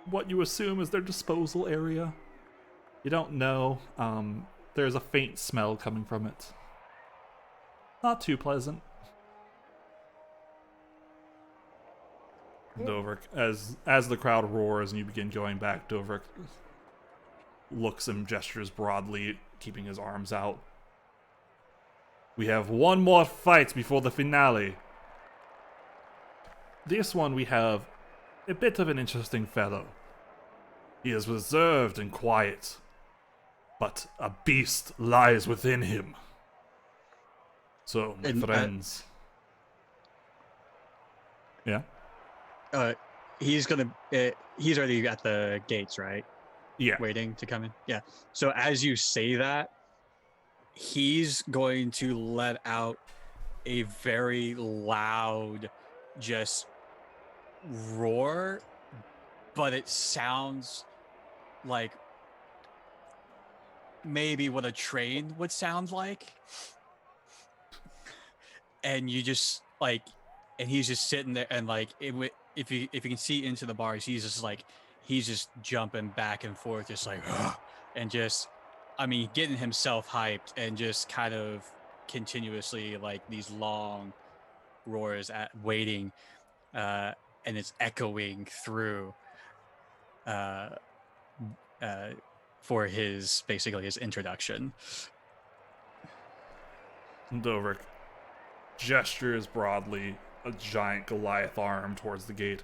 what you assume is their disposal area. You don't know. There's a faint smell coming from it. Not too pleasant. Dovrik, as the crowd roars and you begin going back, Dovrik looks and gestures broadly, keeping his arms out. We have one more fight before the finale. This one we have a bit of an interesting fellow. He is reserved and quiet, but a beast lies within him. So, my friends. Yeah? He's already at the gates, right? Yeah. Waiting to come in. Yeah. So as you say that, he's going to let out a very loud, just roar, but it sounds like maybe what a train would sound like. And you just like, and he's just sitting there, and like if you can see into the bars, he's just jumping back and forth, just like, and just, I mean, getting himself hyped, and just kind of continuously like these long roars at waiting, and it's echoing through for his introduction. Dovrik gestures broadly, a giant Goliath arm towards the gate.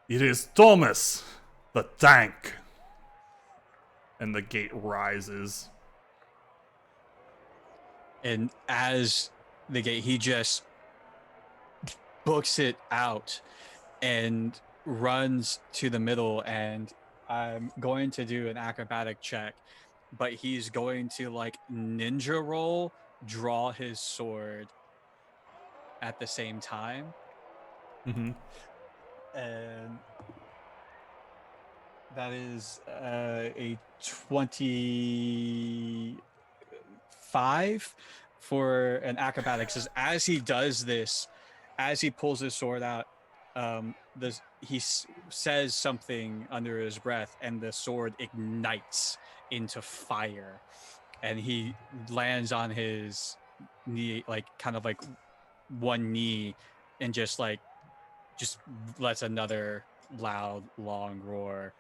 It is Thomas, the tank. And the gate rises. And as the gate, he just books it out and runs to the middle and I'm going to do an acrobatic check, but he's going to like ninja roll, draw his sword at the same time. Mm-hmm. And that is a 25 for an acrobatics. As he does this, as he pulls his sword out, says something under his breath, and the sword ignites into fire, and he lands on his knee, like kind of like one knee, and just lets another loud, long roar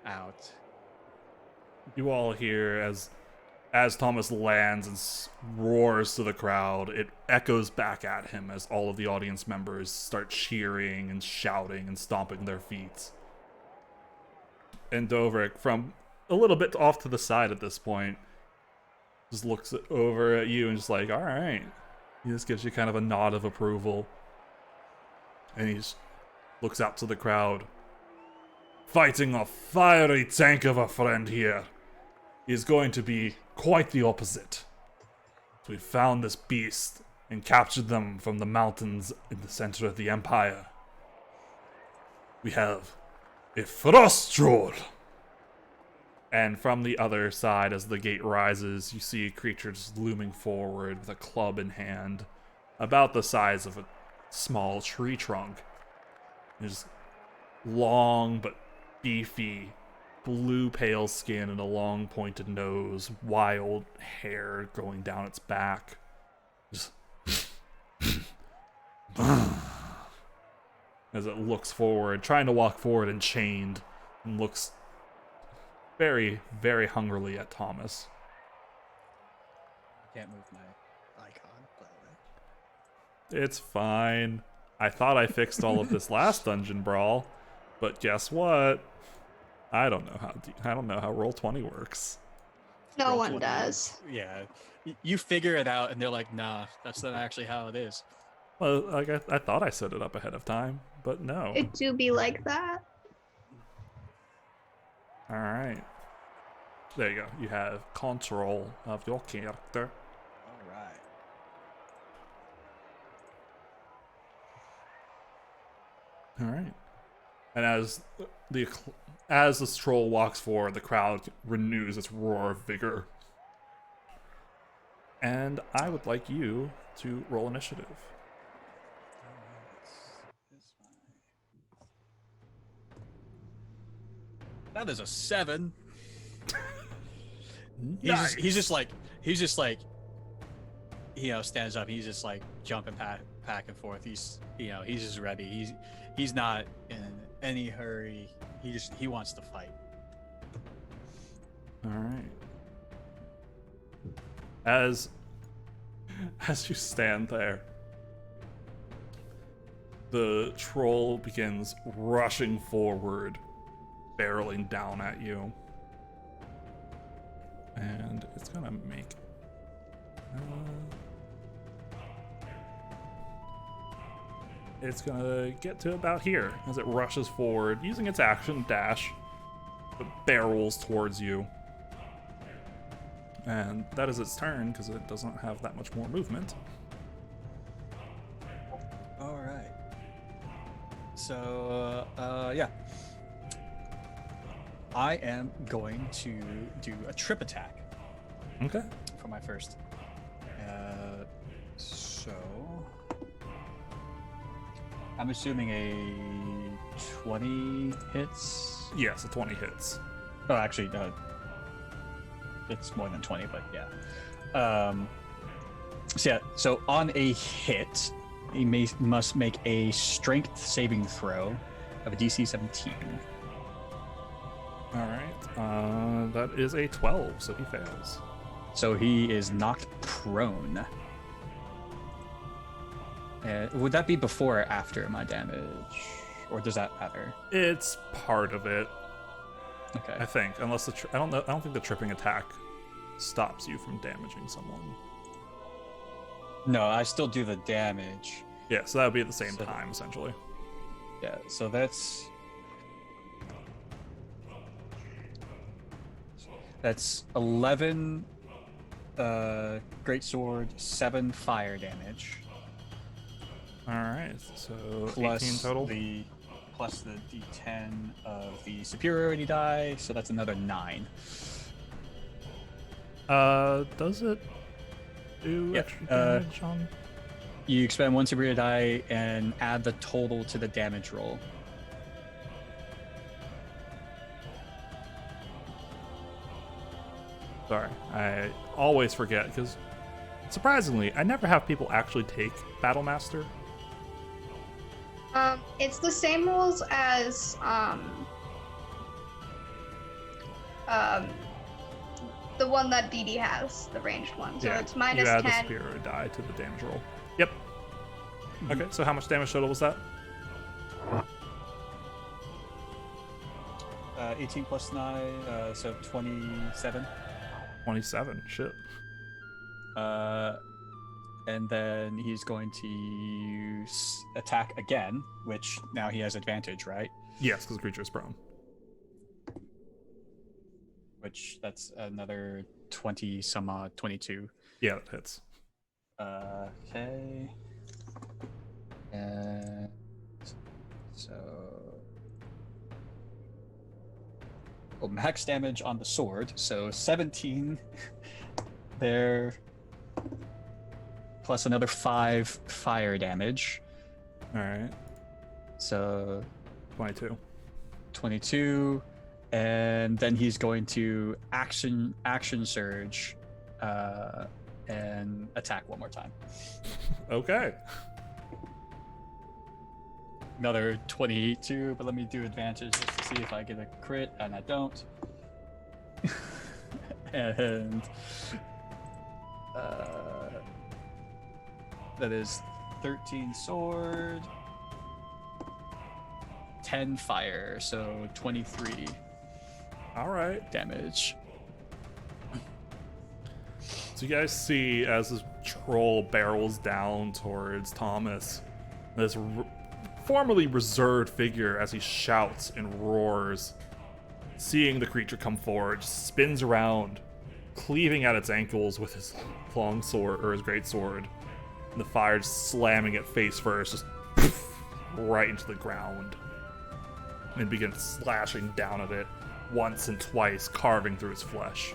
out. You all hear as Thomas lands and roars to the crowd, it echoes back at him as all of the audience members start cheering and shouting and stomping their feet. And Dovrik, from a little bit off to the side at this point, just looks over at you and just like, all right. He just gives you kind of a nod of approval. And he just looks out to the crowd. Fighting a fiery tank of a friend here is going to be quite the opposite. So we found this beast and captured them from the mountains in the center of the Empire. We have a frost troll. And from the other side, as the gate rises, you see a creature just looming forward with a club in hand, about the size of a small tree trunk. There's long but beefy, blue pale skin and a long pointed nose, wild hair going down its back. Just as it looks forward, trying to walk forward and chained, and looks very, very hungrily at Thomas. Can't move my icon, by the It's fine. I thought I fixed all of this last dungeon brawl, but guess what? I don't know how Roll20 works. No one does. Yeah, you figure it out, and they're like, "Nah, that's not actually how it is." Well, like I thought I set it up ahead of time, but no. It do be like that. All right. There you go. You have control of your character. All right. All right. And as this troll walks forward, the crowd renews its roar of vigor. And I would like you to roll initiative. That is a 7. Nice. He's just like, stands up. He's just like jumping back and forth. He's just ready. He's not in any hurry. He wants to fight. All right. As you stand there, the troll begins rushing forward, barreling down at you. And it's gonna make... it's gonna get to about here as it rushes forward, using its action dash. It barrels towards you. And that is its turn, because it doesn't have that much more movement. All right. So, yeah. I am going to do a trip attack. Okay. For my first. So I'm assuming a 20 hits. Yes, a 20 hits. Oh, actually, it's more than 20, but yeah. So on a hit, he must make a strength saving throw of a DC 17. All right. That is a 12, so he fails. So he is knocked prone. Would that be before or after my damage, or does that matter? It's part of it, Okay. I think. Unless I don't know. I don't think the tripping attack stops you from damaging someone. No, I still do the damage. Yeah, so that would be at the same time, essentially. Yeah. So that's That's 11 great sword, 7 fire damage. All right, so 18 Plus total. the D10 of the superiority die, so that's another 9. Does it do Yeah, extra damage on? You expend 1 superiority die and add the total to the damage roll. Sorry, I always forget because surprisingly, I never have people actually take Battlemaster. It's the same rules as the one that DD has, the ranged one. So it's minus you add 10. the superior die to the damage roll. Yep. Okay, so how much damage total was that? 18 plus 9, so 27. 27. Shit. And then he's going to use attack again, which now he has advantage, right? Yes, because the creature is prone. Which that's another 20 some odd, 22. Yeah, that hits. Okay. And so max damage on the sword, so 17 there, plus another 5 fire damage. All right. So 22. 22, and then he's going to action surge and attack one more time. Okay. Another 22, but let me do advantage just to see if I get a crit, and I don't. And that is 13 sword, 10 fire, so 23 All right. damage. So you guys see as this troll barrels down towards Thomas, this formerly reserved figure, as he shouts and roars, seeing the creature come forward, spins around, cleaving at its ankles with his long sword or his great sword, and the fire just slamming it face first, just right into the ground, and begins slashing down at it once and twice, carving through its flesh.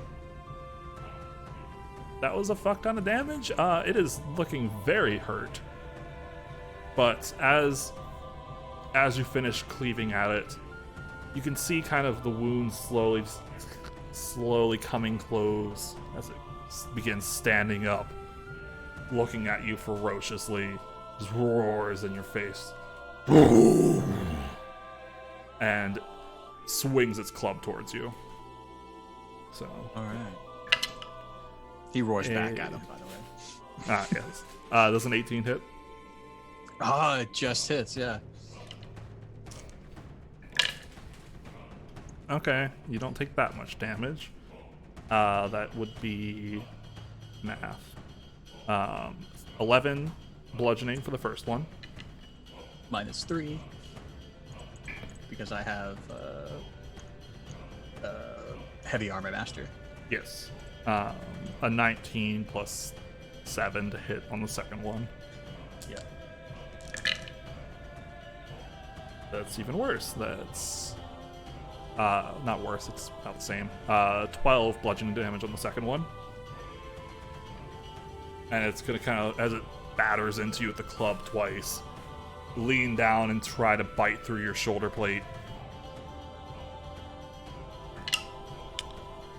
That was a fuck ton of damage. It is looking very hurt. But as you finish cleaving at it, you can see kind of the wound slowly coming close as it begins standing up, looking at you ferociously, just roars in your face, and swings its club towards you. So. All right. He roars back at him, by the way. Yes. Does an 18 hit? It just hits, yeah. Okay, you don't take that much damage. That would be math. 11 bludgeoning for the first one. Minus 3. Because I have heavy armor master. Yes. A 19 plus 7 to hit on the second one. Yeah. That's even worse. That's not worse, it's about the same. 12 bludgeoning damage on the second one. And it's gonna kind of, as it batters into you with the club twice, lean down and try to bite through your shoulder plate.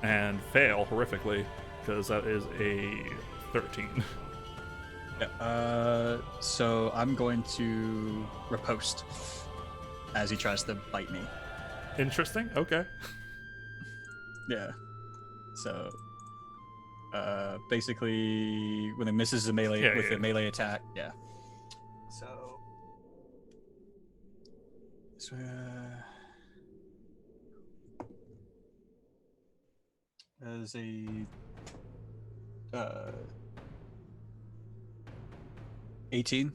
And fail horrifically, because that is a 13. Yeah, so I'm going to riposte as he tries to bite me. Interesting, okay. Yeah. So, basically, when it misses the melee a melee attack, yeah. So, as a 18.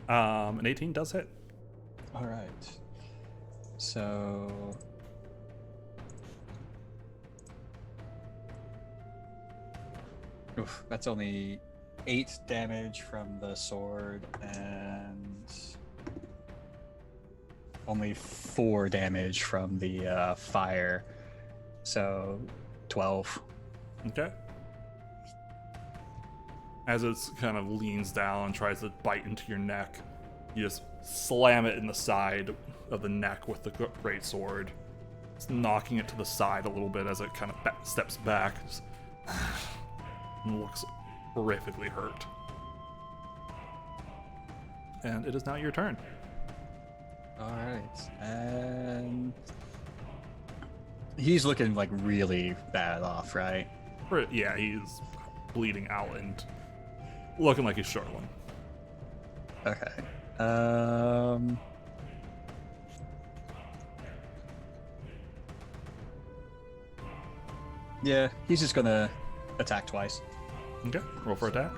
An 18 does hit. All right. So Oof, that's only 8 damage from the sword and only 4 damage from the fire. So 12. Okay. As it kind of leans down and tries to bite into your neck, you just slam it in the side of the neck with the great sword. It's knocking it to the side a little bit as it kind of steps back. Just and looks horrifically hurt. And it is now your turn. All right, and he's looking like really bad off, right? Yeah, he's bleeding out and looking like he's struggling. Okay. Yeah, he's just gonna attack twice. Okay, roll for attack.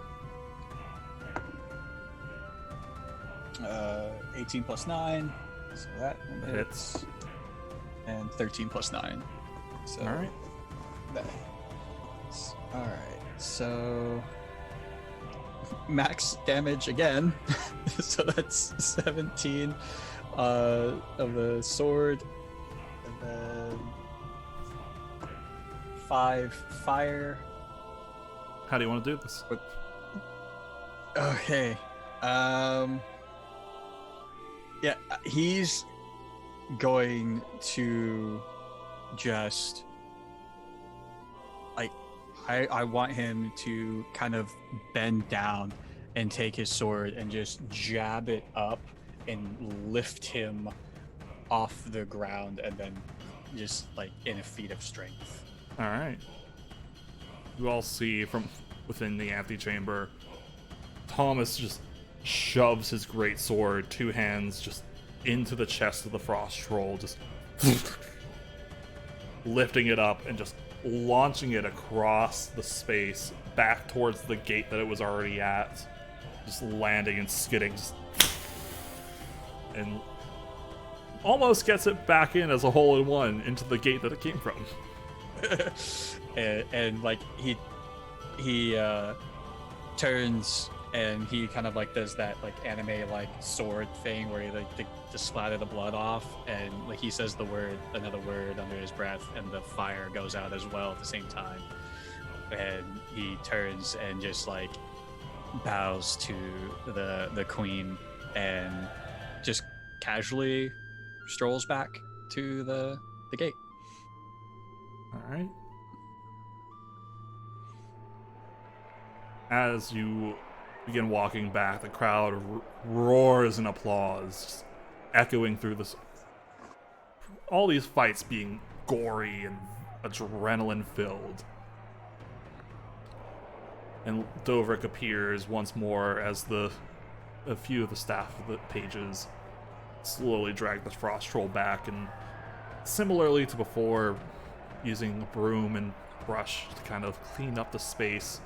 18 plus 9, so that one Hits. and 13 plus 9. So All right. All right, so max damage again. So that's 17 of the sword, and then 5 fire. How do you want to do this? Okay. Yeah, he's going to just like I want him to kind of bend down and take his sword and just jab it up and lift him off the ground, and then just like in a feat of strength. All right. You all see from within the antechamber, Thomas just shoves his great sword, 2 hands, just into the chest of the frost troll, just lifting it up and just launching it across the space back towards the gate that it was already at, just landing and skidding, and almost gets it back in as a hole-in-one into the gate that it came from. and like he turns and he kind of like does that like anime like sword thing where he like to splatter the blood off, and like he says another word under his breath, and the fire goes out as well at the same time, and he turns and just like bows to the queen and just casually strolls back to the gate. All right. As you begin walking back, the crowd roars in applause, just echoing through this. All these fights being gory and adrenaline filled. And Dovrik appears once more as a few of the staff of the pages slowly drag the frost troll back, and similarly to before, using a broom and brush to kind of clean up the space,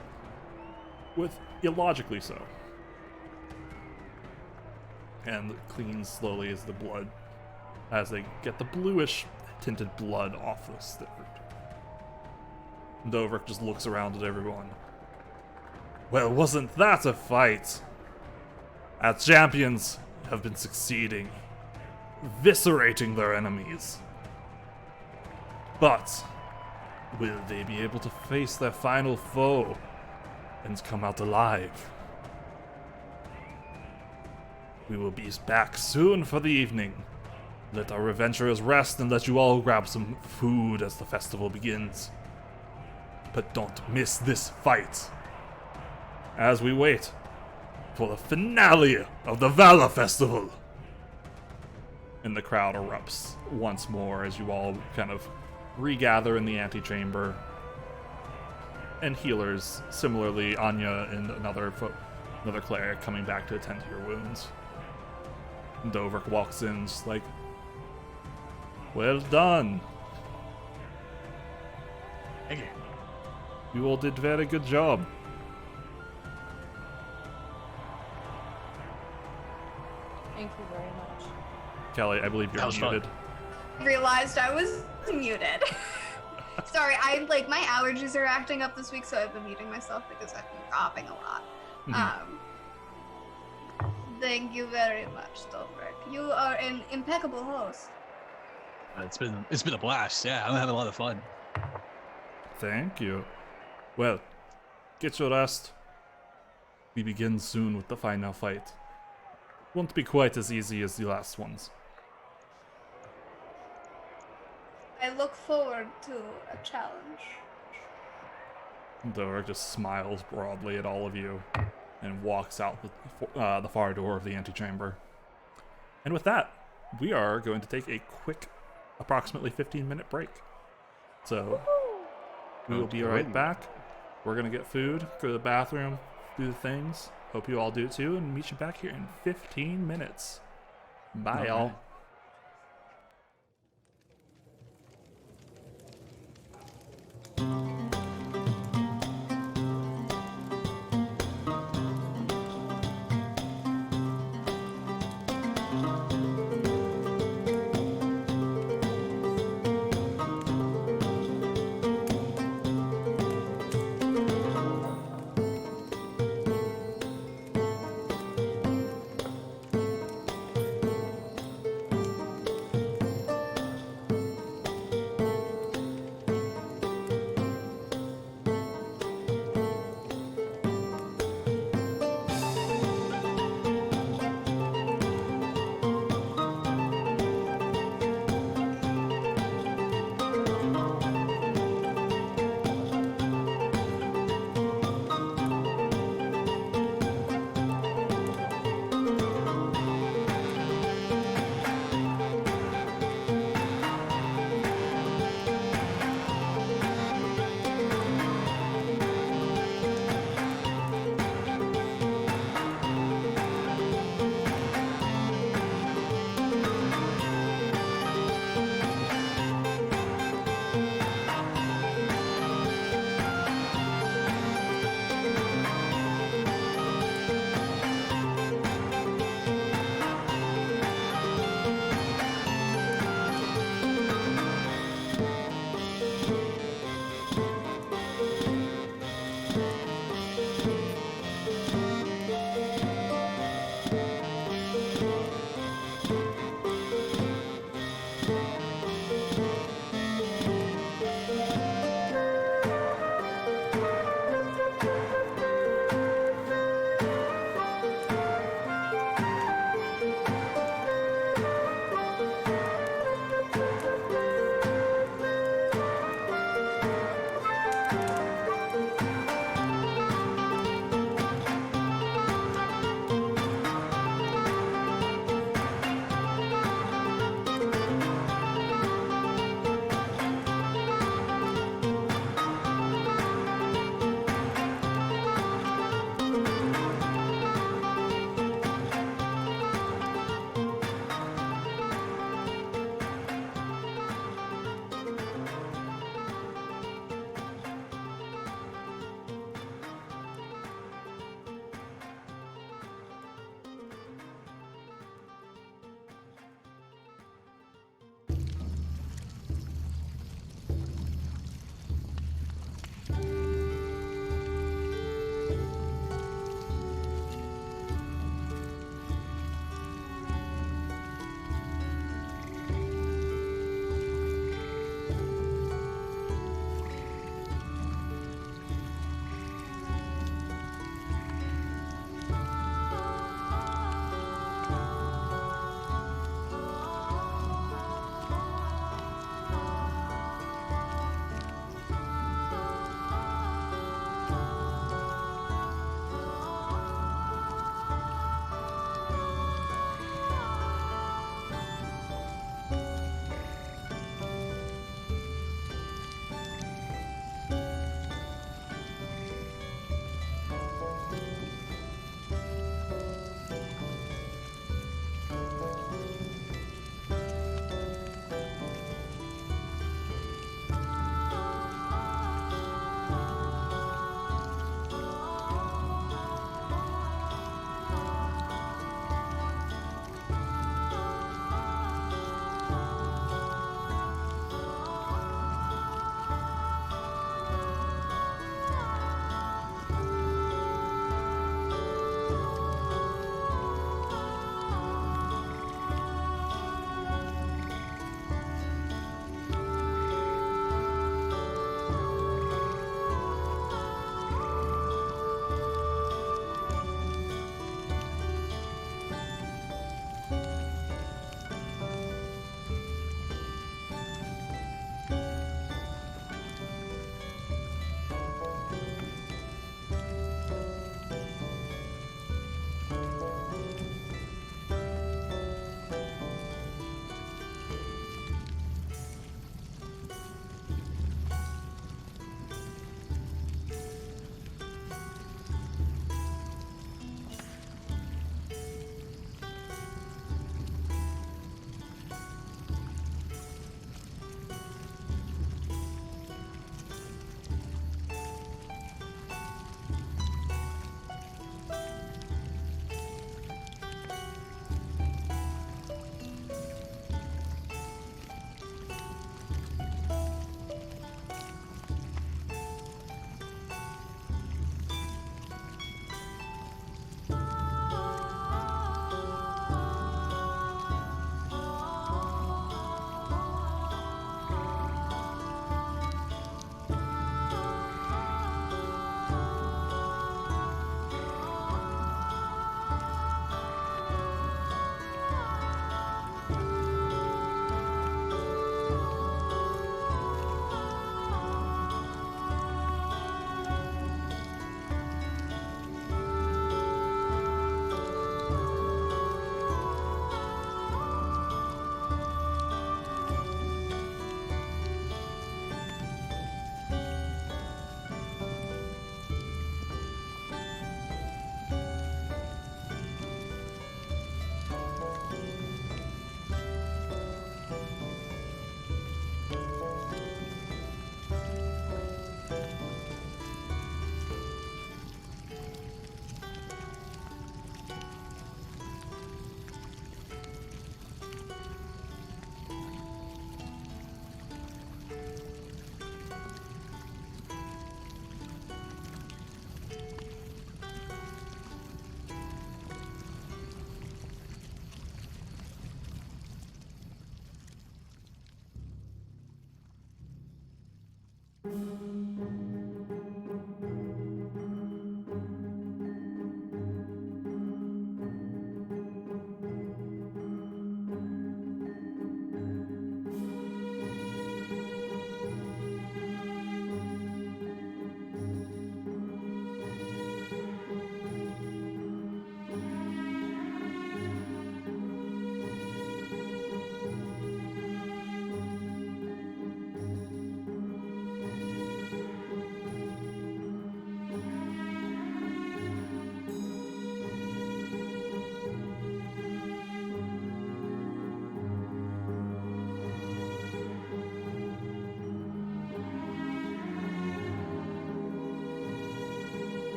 with illogically so, and clean slowly as they get the bluish tinted blood off the stick. Dovrik just looks around at everyone. Well, wasn't that a fight? Our champions have been succeeding, eviscerating their enemies. But will they be able to face their final foe and come out alive? We will be back soon for the evening. Let our adventurers rest and let you all grab some food as the festival begins. But don't miss this fight as we wait for the finale of the Valor Festival. And the crowd erupts once more as you all kind of regather in the antechamber. And healers, similarly, Anya and another cleric coming back to attend to your wounds. And Dovrik walks in just like, well done. Thank you. You all did very good job. Thank you very much. Kelly, I believe That you're was fun. muted. Realized I was muted. Sorry, I like my allergies are acting up this week, so I've been muting myself because I've been coughing a lot. Thank you very much, Dobrik. You are an impeccable host. It's been a blast. Yeah, I'm having a lot of fun. Thank you. Well, get your rest. We begin soon with the final fight. Won't be quite as easy as the last ones. I look forward to a challenge. Dobrik just smiles broadly at all of you and walks out the far door of the antechamber. And with that, we are going to take a quick, approximately 15-minute break. So we will be right back. We're going to get food, go to the bathroom, do the things. Hope you all do too, and meet you back here in 15 minutes. Bye, All all. right.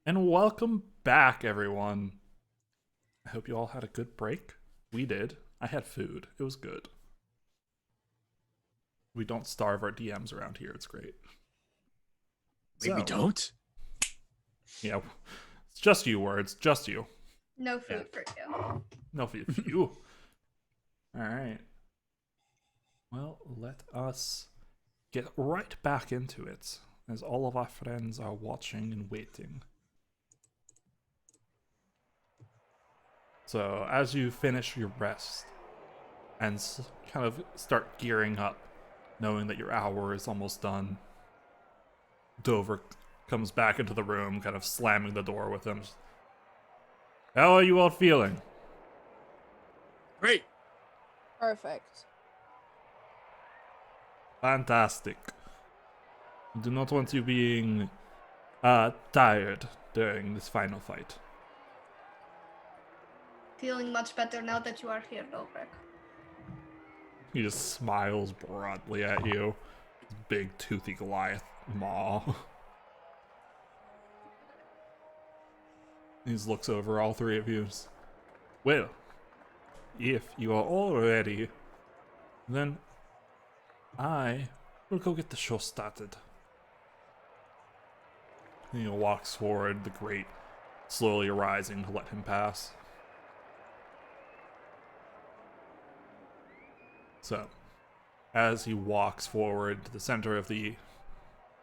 And welcome back, everyone. I hope you all had a good break. We did. I had food. It was good. We don't starve our DMs around here. It's great. Wait, we don't? Yeah. It's just you, words. Just you. No food for you. No food for you. All right. Well, let us get right back into it, as all of our friends are watching and waiting. So, as you finish your rest and kind of start gearing up, knowing that your hour is almost done, Dover comes back into the room, kind of slamming the door with him. How are you all feeling? Great. Perfect. Fantastic. I do not want you being tired during this final fight. Feeling much better now that you are here, Dobrik. He just smiles broadly at you. His big, toothy Goliath maw. He just looks over all three of you. Well, if you are all ready, then I will go get the show started. And he walks forward, the grate slowly rising to let him pass. So, as he walks forward to the center of the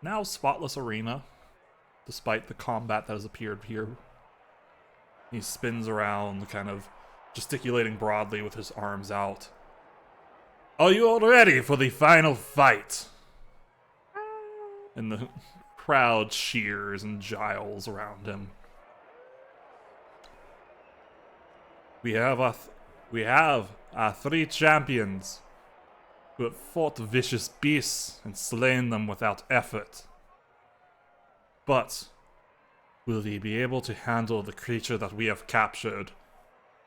now spotless arena, despite the combat that has appeared here, he spins around, kind of gesticulating broadly with his arms out. Are you all ready for the final fight? And the crowd cheers and giles around him. We have our three champions who have fought vicious beasts and slain them without effort. But will they be able to handle the creature that we have captured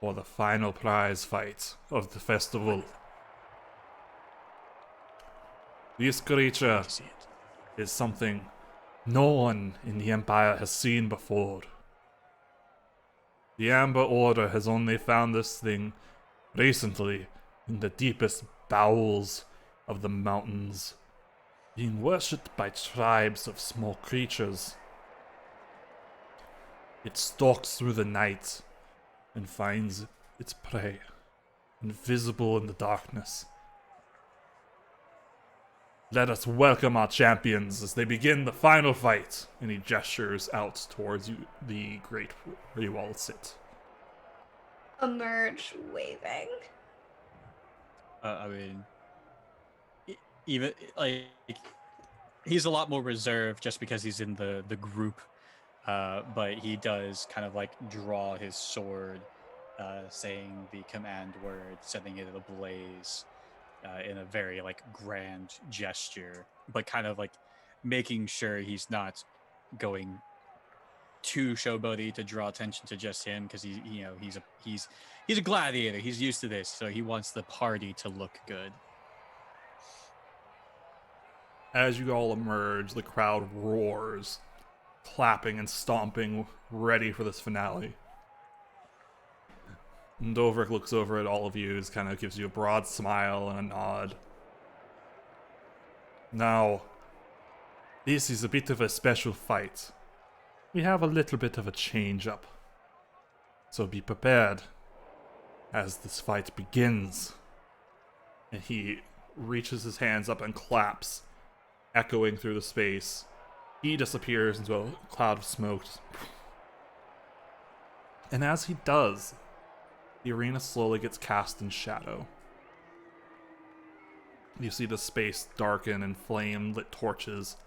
for the final prize fight of the festival? This creature See it. is something no one in the Empire has seen before. The Amber Order has only found this thing recently in the deepest bowels of the mountains, being worshipped by tribes of small creatures. It stalks through the night and finds its prey, invisible in the darkness. Let us welcome our champions as they begin the final fight. And he gestures out towards you, the great where you all sit. Emerge waving. I mean, even like he's a lot more reserved just because he's in the group, but he does kind of like draw his sword, saying the command word, setting it ablaze, in a very like grand gesture, but kind of like making sure he's not going too showboaty to draw attention to just him, because he's a gladiator. He's used to this, so he wants the party to look good. As you all emerge, the crowd roars, clapping and stomping, ready for this finale. And Dovrik looks over at all of you, kind of gives you a broad smile and a nod. Now, this is a bit of a special fight. We have a little bit of a change-up. So be prepared as this fight begins. And he reaches his hands up and claps, echoing through the space. He disappears into a cloud of smoke. And as he does, the arena slowly gets cast in shadow. You see the space darken and flame-lit torches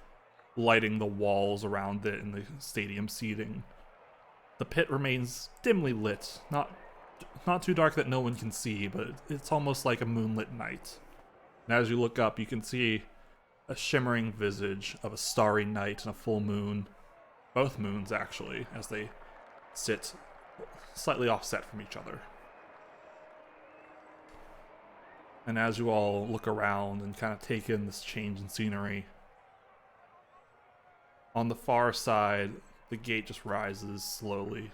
lighting the walls around it in the stadium seating. The pit remains dimly lit, not too dark that no one can see, but it's almost like a moonlit night. And as you look up, you can see a shimmering visage of a starry night and a full moon. Both moons, actually, as they sit slightly offset from each other. And as you all look around and kind of take in this change in scenery, on the far side, the gate just rises slowly.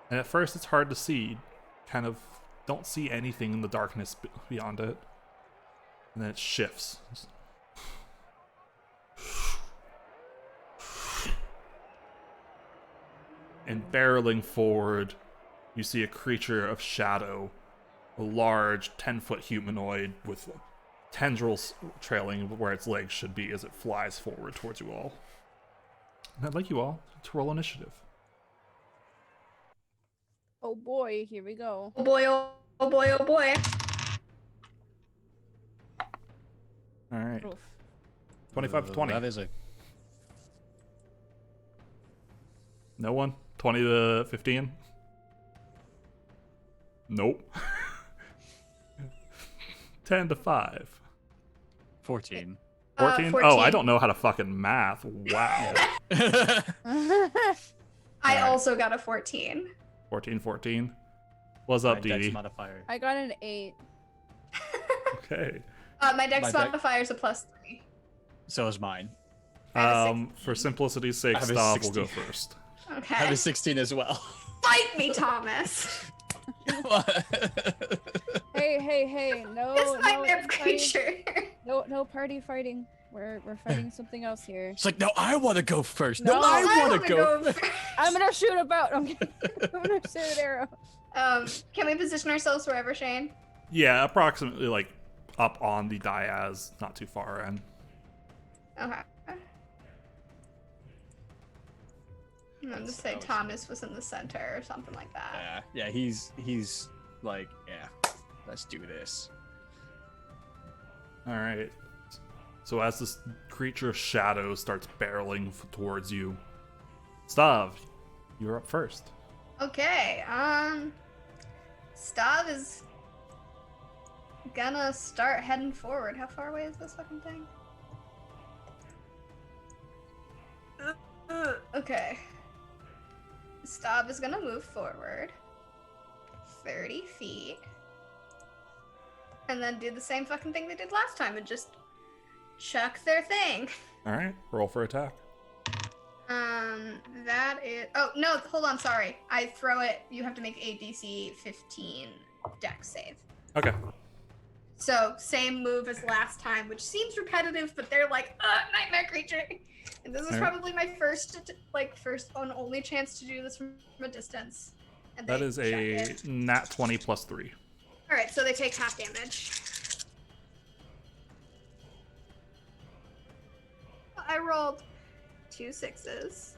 And at first it's hard to see. Kind of don't see anything in the darkness beyond it. And then it shifts. And barreling forward, you see a creature of shadow. A large 10-foot humanoid with tendrils trailing where its legs should be as it flies forward towards you all. And I'd like you all to roll initiative. Oh boy, here we go. Oh boy, oh boy, oh boy. All right. Oof. 25 to 20. That is a No one? 20 to 15? Nope. 10 to 5. 14. 14? 14. Oh, I don't know how to fucking math. Wow. I Alright. also got a 14. 14. What's up, My dex Dee? modifier. I got an 8. Okay. My dex My dex- modifier is a +3. So is mine. I have a For simplicity's sake, I have a Stav will go 16. first. Okay. I have a 16 as well. Fight me, Thomas. Hey, no, It's my no, nymph creature. no party fighting. We're fighting something else here. It's like, no, I want to go first. No, No, I I want wanna to go. first. I'm gonna shoot about. I'm gonna shoot an arrow. Can we position ourselves wherever, Shane? Yeah, approximately like up on the diaz, not too far in. Okay. I'm just say Thomas was in the center or something like that. Yeah, he's like, yeah, let's do this. All right. So as this creature of shadow starts barreling towards you, Stav, you're up first. Okay. Stav is gonna start heading forward. How far away is this fucking thing? Okay. Stav is gonna move forward 30 feet. And then do the same fucking thing they did last time and just chuck their thing. All right, roll for attack. That is. Oh, no, hold on, sorry. I throw it. You have to make a DC 15 dex save. Okay. So, same move as last time, which seems repetitive, but they're like, nightmare creature. And this is Alright. probably my first and only chance to do this from a distance. And That they is chuck a it. nat 20 plus 3. Alright, so they take half damage. I rolled 2 6s.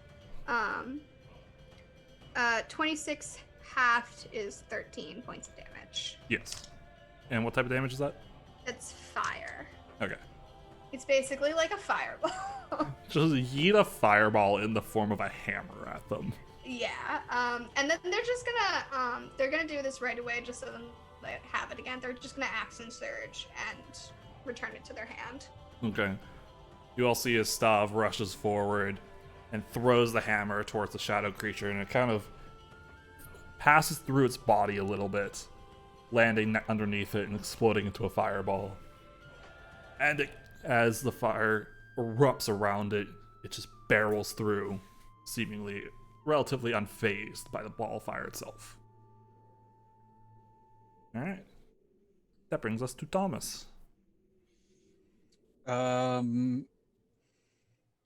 26 halved is 13 points of damage. Yes. And what type of damage is that? It's fire. Okay. It's basically like a fireball. Just yeet a fireball in the form of a hammer at them. Yeah. And then they're gonna do this right away just so then they have it again. They're just gonna action surge and return it to their hand. Okay. You all see as Stav rushes forward and throws the hammer towards the shadow creature, and it kind of passes through its body a little bit, landing underneath it and exploding into a fireball. And as the fire erupts around it, it just barrels through, seemingly relatively unfazed by the ball fire itself. Alright. That brings us to Thomas.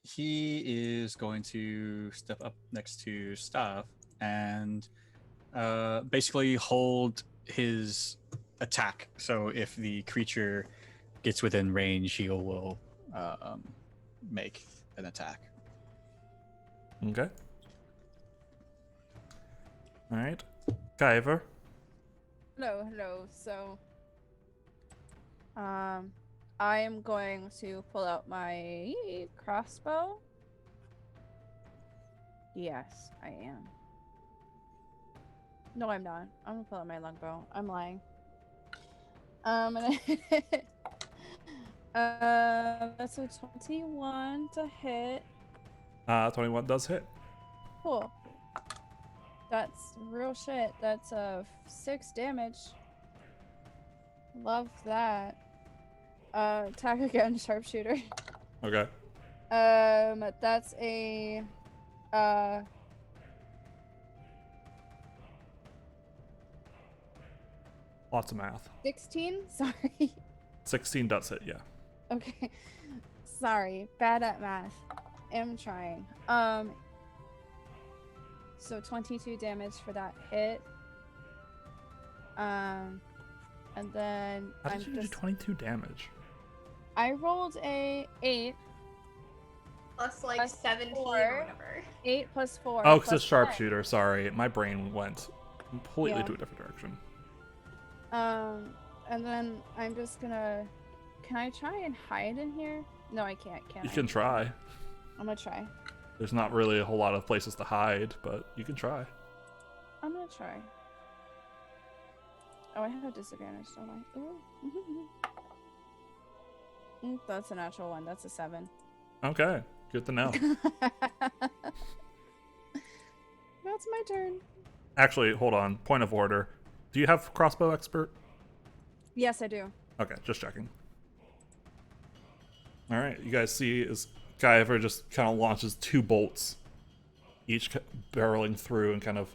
He is going to step up next to Stav and basically hold his attack. So if the creature gets within range, he will make an attack. Okay. Alright. Kyver. Hello. So, I am going to pull out my crossbow. Yes, I am. No, I'm not. I'm gonna pull out my longbow. I'm lying. That's a 21 to hit. 21 does hit. Cool. That's real shit. That's 6 damage. Love that. Attack again, sharpshooter. Okay. That's a uh Lots of math. 16. Sorry. 16 does hit, yeah. Okay. Sorry, bad at math. Am trying. So 22 damage for that hit. And then How did you do 22 damage? I rolled a 8 Plus like Plus 17 4. or whatever. 8 plus 4. Oh, because plus it's sharpshooter. Sorry, my brain went completely Yeah. to a different direction. 5. And then I'm just gonna. Can I try and hide in here? No, I can't. Can You I? can try. I'm gonna try. There's not really a whole lot of places to hide, but you can try. I'm gonna try. Oh, I have disadvantage, don't I? Ooh. That's a natural one. That's a 7. Okay, good to know. That's my turn. Actually, hold on. Point of order. Do you have crossbow expert? Yes, I do. Okay, just checking. All right, you guys see as Guyver just kind of launches 2 bolts, each barreling through, and kind of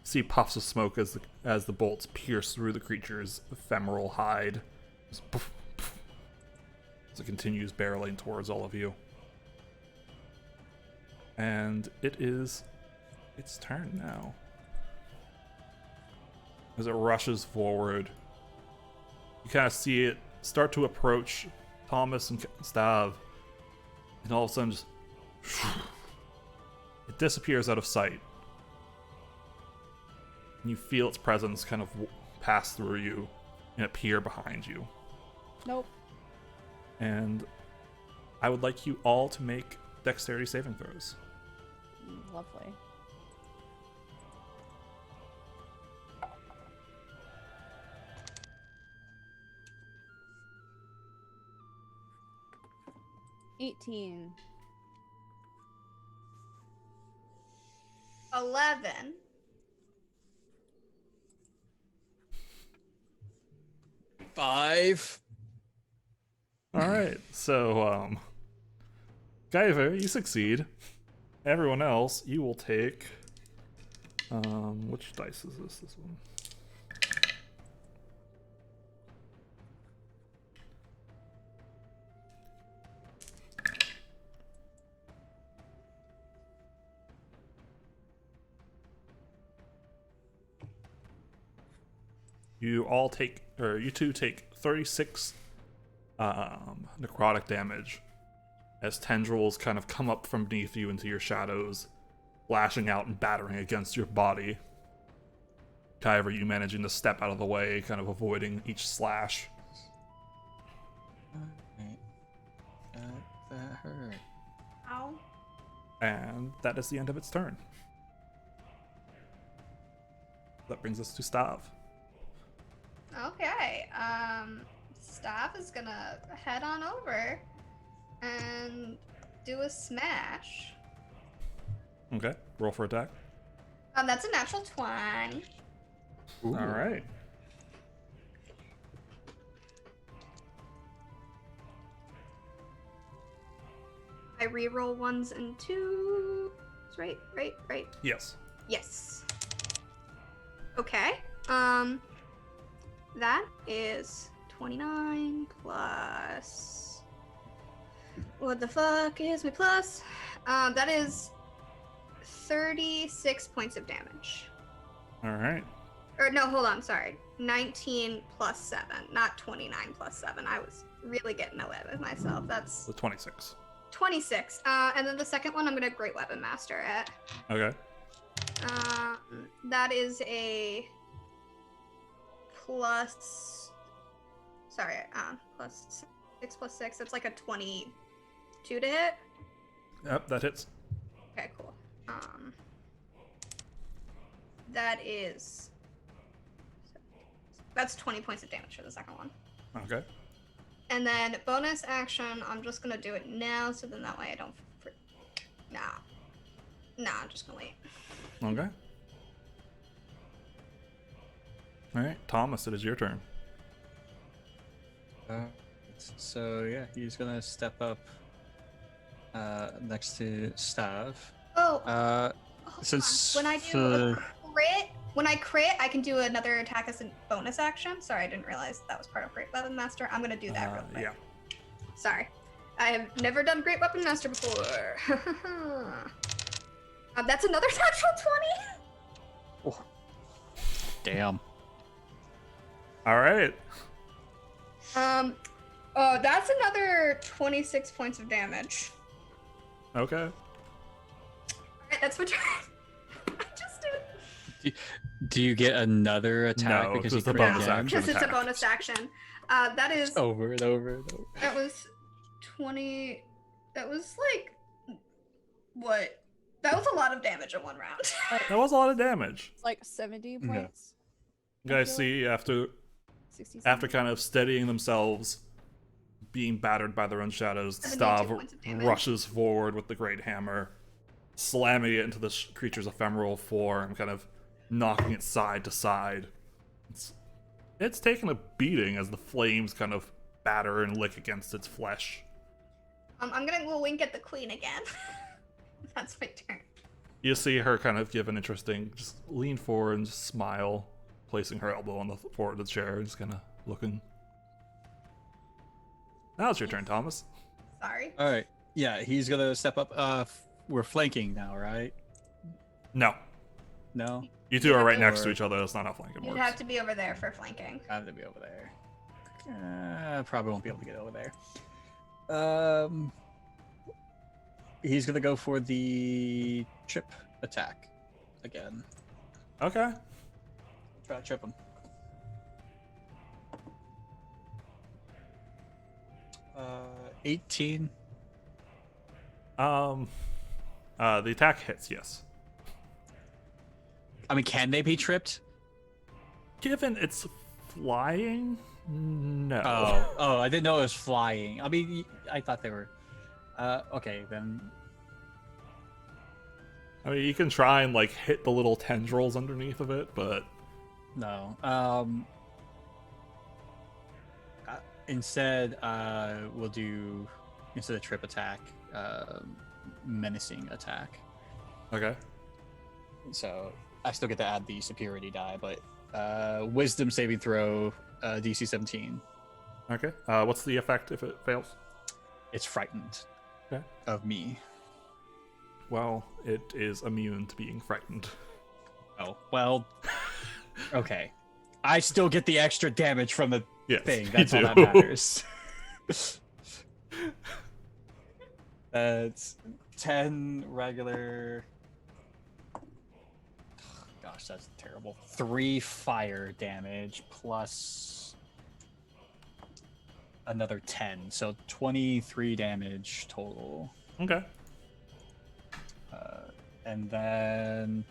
see puffs of smoke as the bolts pierce through the creature's ephemeral hide. Just poof, poof, as it continues barreling towards all of you. And it is its turn now. As it rushes forward, you kind of see it start to approach Thomas and Stav, and all of a sudden just it disappears out of sight. And you feel its presence kind of pass through you and appear behind you. Nope. And I would like you all to make dexterity saving throws. Lovely. $18. 11. Five. All right, so Guyver, you succeed. Everyone else, you will take which dice is this? This one. You two take 36 necrotic damage as tendrils kind of come up from beneath you into your shadows, lashing out and battering against your body. However, you managing to step out of the way, kind of avoiding each slash. Alright. That hurt. Ow. And that is the end of its turn. That brings us to Stav. Okay. Staff is gonna head on over and do a smash. Okay, roll for attack. That's a natural 20. All right. I reroll 1s and 2s. Right. Yes. Yes. Okay. That is 29 plus. What the fuck is my plus? That is 36 points of damage. All right. Or no, hold on, sorry. 19 plus 7, not 29 plus 7. I was really getting away with myself. That's So 26. 26. And then the second one I'm gonna Great Weapon Master it. Okay. That is a plus. Sorry, plus 6 plus 6. That's like a 22 to hit. Yep, that hits. Okay, cool. That is. That's 20 points of damage for the second one. Okay. And then bonus action, I'm just gonna do it now, so then that way I don't. Nah, I'm just gonna wait. Okay. All right, Thomas, it is your turn. So yeah, he's gonna step up next to Stav. Oh, hold Since on. When I do a when I crit, I can do another attack as a bonus action. Sorry, I didn't realize that was part of Great Weapon Master. I'm gonna do that real quick. Yeah. Sorry, I have never done Great Weapon Master before. That's another natural 20. Oh. Damn. All right. That's another 26 points of damage. Okay. Alright, that's my turn. I just did. Do you get another attack No, because it's you a crit bonus again? action. Because it's a attack. bonus action. That is Over and over and over. that was 20. That was like what? That was a lot of damage in one round. That was a lot of damage. It's like 70 Yeah. points. You guys see after 67. kind of steadying themselves, being battered by their own shadows, 72 Stav points of damage. rushes forward with the great hammer, slamming it into the creature's ephemeral form, kind of knocking it side to side. It's taken a beating as the flames kind of batter and lick against its flesh. I'm gonna go wink at the queen again. That's my turn. You see her kind of give an interesting, just lean forward and just smile, placing her elbow on the forward of the chair, just kind of looking. Now it's your turn, Thomas. Sorry. All right. Yeah, he's gonna step up. We're flanking now, right? No. No, You two are right next to Or- each other. That's not how flanking You'd works. have to be over there for flanking. I have to be over there. Probably won't be able to get over there. He's gonna go for the trip attack again. Okay. Try to trip him. 18. The attack hits, yes. I mean, can they be tripped? Given it's flying, no. Oh, I didn't know it was flying. I mean, I thought they were. Okay, then. I mean, you can try and like hit the little tendrils underneath of it, but No. Instead, we'll do instead of trip attack, menacing attack. okay. So I still get to add the superiority die, but wisdom saving throw, DC 17. Okay. What's the effect if it fails? It's frightened Okay. of me. Well, it is immune to being frightened. Oh well. Okay. I still get the extra damage from the Yes, thing. you That's all do. that matters. That's 10 regular. Gosh, that's terrible. 3 fire damage plus another 10. So 23 damage total. Okay. And then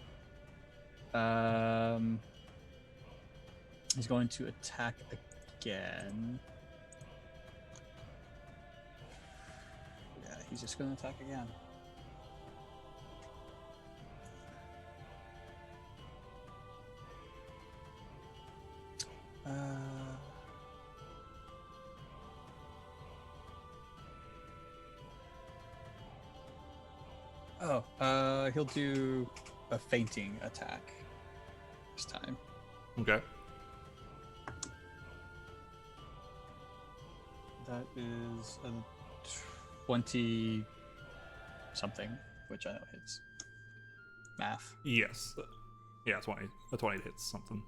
he's going to attack again. Yeah, he's just going to attack again. He'll do a fainting attack this time. Okay. That is a 20 something, which I know hits. Math. Yes. Yeah, 20. A 20 hits something.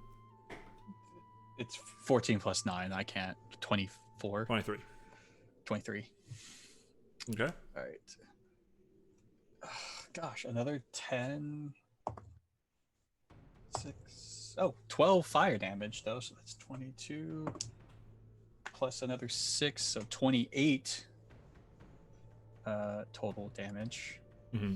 It's 14 plus 9. I can't. 24. 23. 23. Okay. All right. Gosh, another 10. 6. Oh, 12 fire damage, though. So that's 22. Plus another 6. So 28 total damage. Mm-hmm.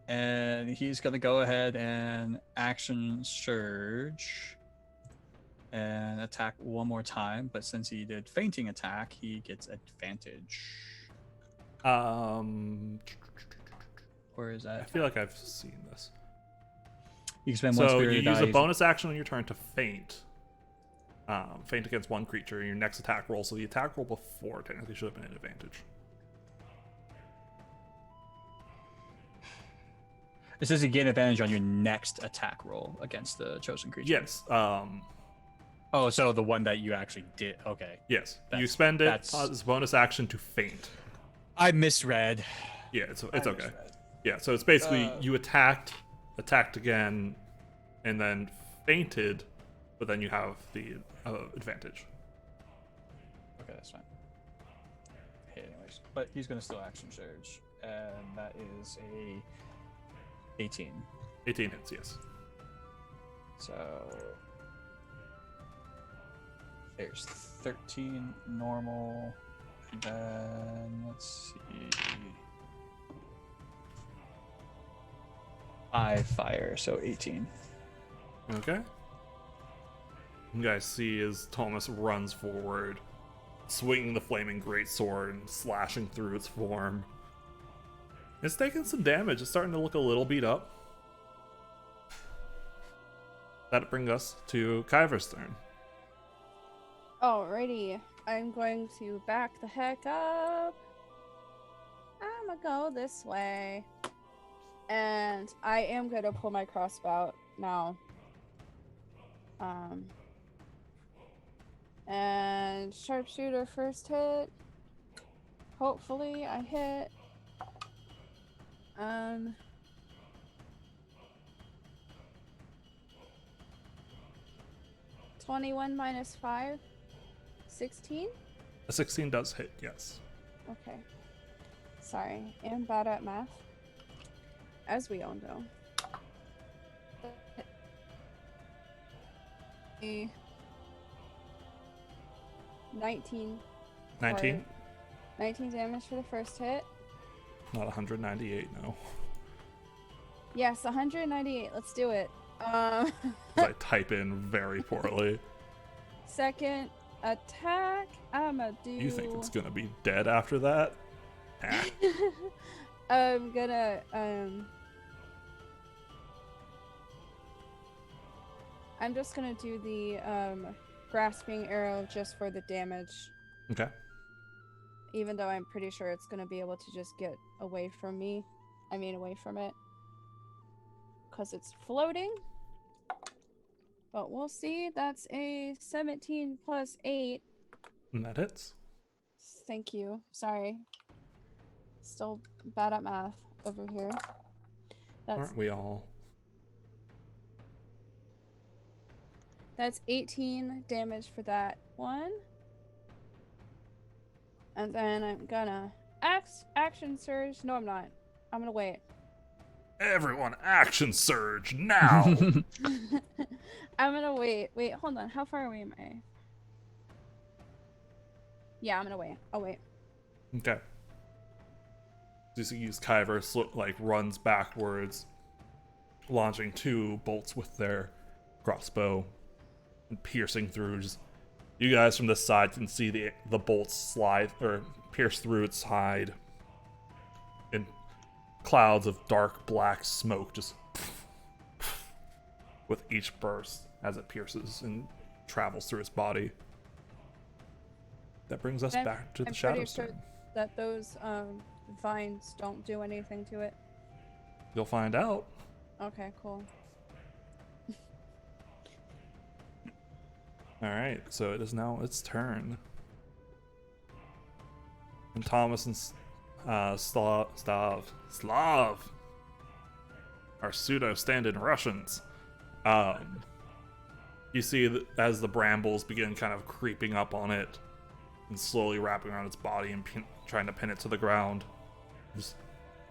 And he's going to go ahead and action surge and attack one more time. But since he did fainting attack, he gets advantage. Where is I that? feel like I've seen this. You can spend one So you spirit use a die. bonus action on your turn to faint. Feint against one creature in your next attack roll. So the attack roll before technically should have been an advantage. It says you gain advantage on your next attack roll against the chosen creature. Yes. Oh, so the one that you actually did. Okay. Yes. You That's- spend it that's- as a bonus action to feint. I misread. Yeah, it's I okay. misread. Yeah, so it's basically you attacked again, and then feinted, but then you have the advantage. Okay, that's fine. Hey, anyways, but he's gonna still action surge, and that is a 18. 18 hits, yes. So there's 13 normal, and then let's see, 5 fire, so 18. Okay. You guys see as Thomas runs forward, swinging the flaming greatsword and slashing through its form. It's taking some damage. It's starting to look a little beat up. That'll bring us to Kyver's turn. Alrighty, I'm going to back the heck up. I'm gonna go this way. And I am gonna pull my crossbow out now. And sharpshooter first hit. Hopefully I hit. 21 minus 5. 16? A 16 does hit, yes. Okay. Sorry, I'm bad at math. As we all know. 19. 19? 19 damage for the first hit. Not 198, no. Yes, 198. Let's do it. I type in very poorly. Second attack. I'ma do. You think it's gonna be dead after that? Ah. I'm gonna I'm just gonna do the grasping arrow just for the damage, Okay. even though I'm pretty sure it's gonna be able to just get away from me. I mean, away from it, because it's floating. But we'll see. That's a 17 plus 8. And that hits. Thank you. Sorry. Still bad at math over here. That's Aren't we all? That's 18 damage for that one. And then I'm gonna action surge. No, I'm not. I'm gonna wait. Everyone, action surge now! I'm gonna wait. Wait, hold on. How far away am I? Yeah, I'm gonna wait. I'll wait. Okay. So you use Kyver, runs backwards, launching 2 bolts with their crossbow and piercing through. You guys from this side can see the bolts slide or pierce through its hide, and clouds of dark black smoke just with each burst as it pierces and travels through its body. That brings us back to the Shadows pretty turn. sure that those vines don't do anything to it. You'll find out. Okay, cool. Alright, so it is now its turn. And Thomas and Slav are pseudo stand-in Russians. You see that as the brambles begin kind of creeping up on it and slowly wrapping around its body and trying to pin it to the ground, just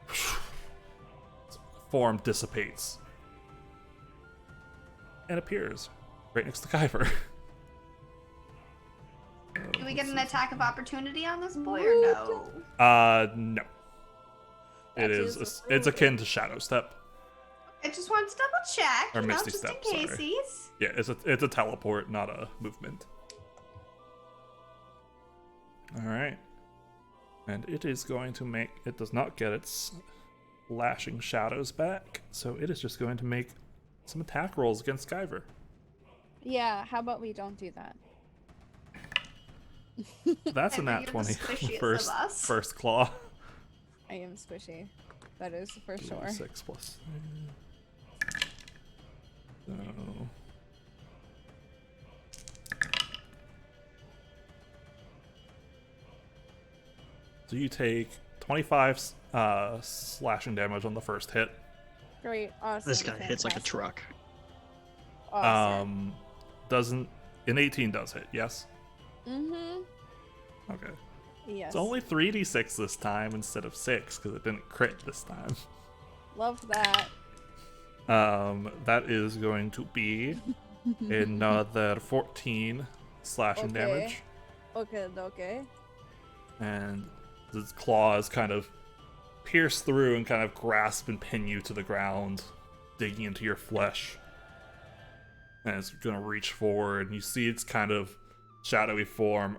its form dissipates and appears right next to Kyver. Do we get an attack of opportunity on this boy or no? No. That It's is akin to Shadow Step. I just wanted to double check, Or Misty just Step, in sorry. case. Yeah, it's a teleport, not a movement. Alright. And it is going to make... It does not get its lashing shadows back, so it is just going to make some attack rolls against Kyver. Yeah, how about we don't do that? That's a I nat think you're the 20. squishiest of First, us. first claw. I am squishy. That is for sure. 6 plus. So. So you take 25 slashing damage on the first hit. Great, awesome. This guy hits like a fantastic. truck. Awesome. Doesn't an 18 does hit? Yes. Mm-hmm. Okay. Yes. It's only 3d6 this time instead of 6 because it didn't crit this time. Love that. That is going to be another 14 slashing damage, Okay. and his claws kind of pierce through and kind of grasp and pin you to the ground, digging into your flesh. And it's gonna reach forward, and you see its kind of shadowy form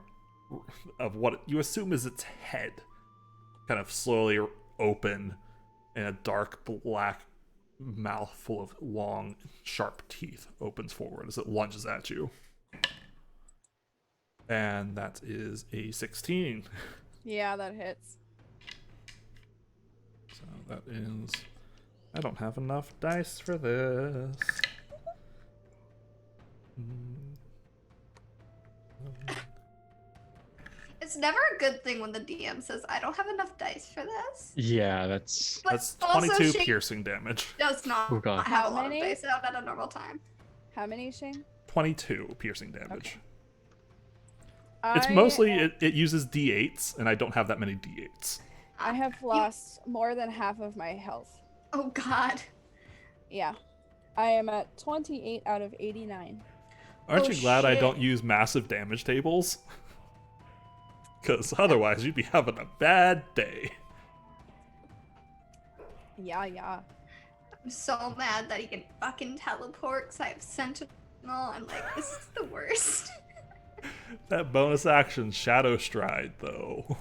of what you assume is its head, kind of slowly open, and a dark black mouth full of long, sharp teeth opens forward as it lunges at you. And that is a 16. Yeah, that hits. So that is... I don't have enough dice for this. It's never a good thing when the DM says, I don't have enough dice for this. Yeah, that's. But That's also 22 Shane piercing damage. does not Oh, God. have How a lot many? of dice out at a normal time. How many, Shane? 22 piercing damage. Okay. It's mostly, it uses d8s, and I don't have that many d8s. I have lost more than half of my health. Oh god. Yeah. I am at 28 out of 89. Aren't Oh, you glad I shit. don't use massive damage tables? Because otherwise you'd be having a bad day. Yeah. I'm so mad that he can fucking teleport because I have Sentinel. I'm like, this is the worst. That bonus action Shadow Stride, though.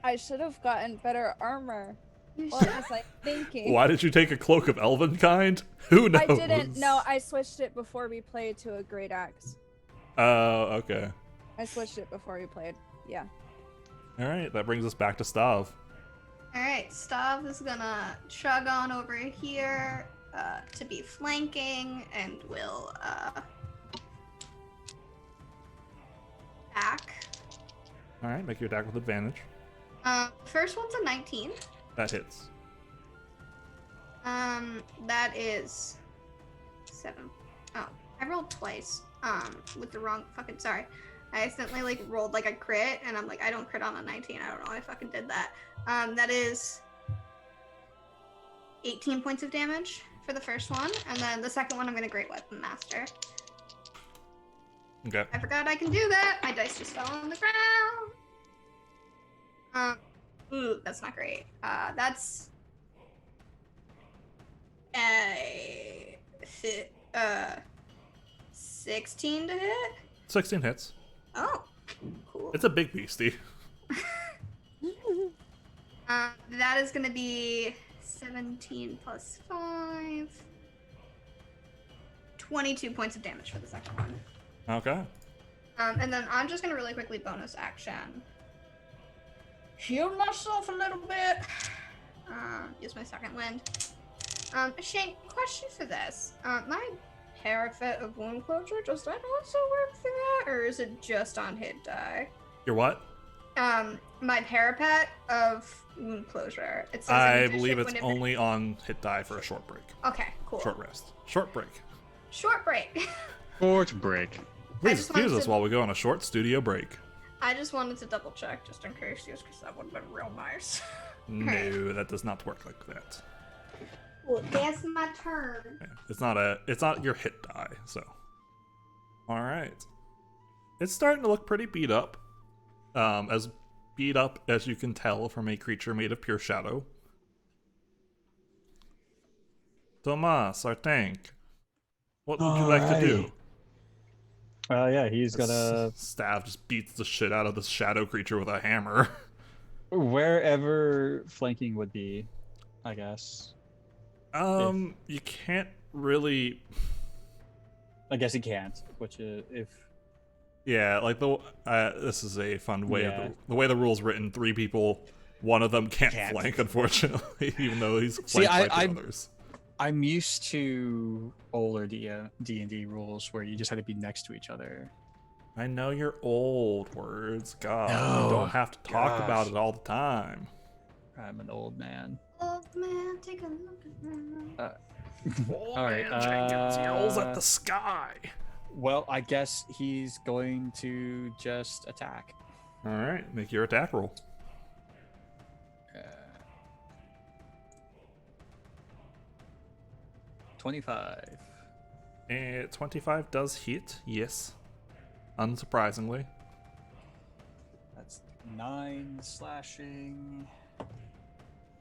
I should have gotten better armor. What was I thinking? Why did you take a Cloak of Elven kind? Who knows? I didn't. No, I switched it before we played to a Great Axe. Oh, okay. I switched it before we played. Yeah. Alright, that brings us back to Stav. Alright, Stav is gonna chug on over here to be flanking and will attack. Alright, make your attack with advantage. First one's a 19. That hits. That is 7. Oh, I rolled twice. With the wrong fucking, sorry. I accidentally like rolled like a crit, and I'm like, I don't crit on a 19. I don't know why I fucking did that. That is 18 points of damage for the first one, and then the second one I'm gonna Great Weapon Master. Okay. I forgot I can do that. My dice just fell on the ground. Ooh, that's not great. That's a 16 to hit. 16 hits. Oh, cool. It's a big beastie. That is gonna be 17 plus 5. 22 points of damage for the second one. Okay. And then I'm just gonna really quickly bonus action. Heal myself a little bit. Use my second wind. Shane, question for this. My parapet of wound closure, does that also work for that? Or is it just on hit die? Your what? My parapet of wound closure. It says I in believe addition it's when it- only on hit die for a short break. Okay, cool. Short rest. Short break. Short break. Short break. Please just excuse wanted us to- while we go on a short studio break. I just wanted to double check just in case, just because that would have been real nice. No, that does not work like that. Well, that's my turn. Yeah, it's not your hit die, so. Alright. It's starting to look pretty beat up. As beat up as you can tell from a creature made of pure shadow. Tomas, our tank. What would you like to do? Yeah, he's gonna Stav just beats the shit out of this shadow creature with a hammer. wherever flanking would be, I guess. You can't really. I guess he can't. Which if Yeah, like this is a fun way Yeah. of the way the rule's written. 3 people, one of them can't Can't. flank, unfortunately, even though he's See, flanked by 2 I'm- others. I'm used to older D&D rules where you just had to be next to each other. I know you're old, words. God, No, you don't have to talk about gosh. it all the time. I'm an old man. Oh man, take a look at that. Old All right, man Jenkins yells at uh, the sky. Well, I guess he's going to just attack. All right, make your attack roll. 25. And 25 does hit, yes. Unsurprisingly. That's 9 slashing,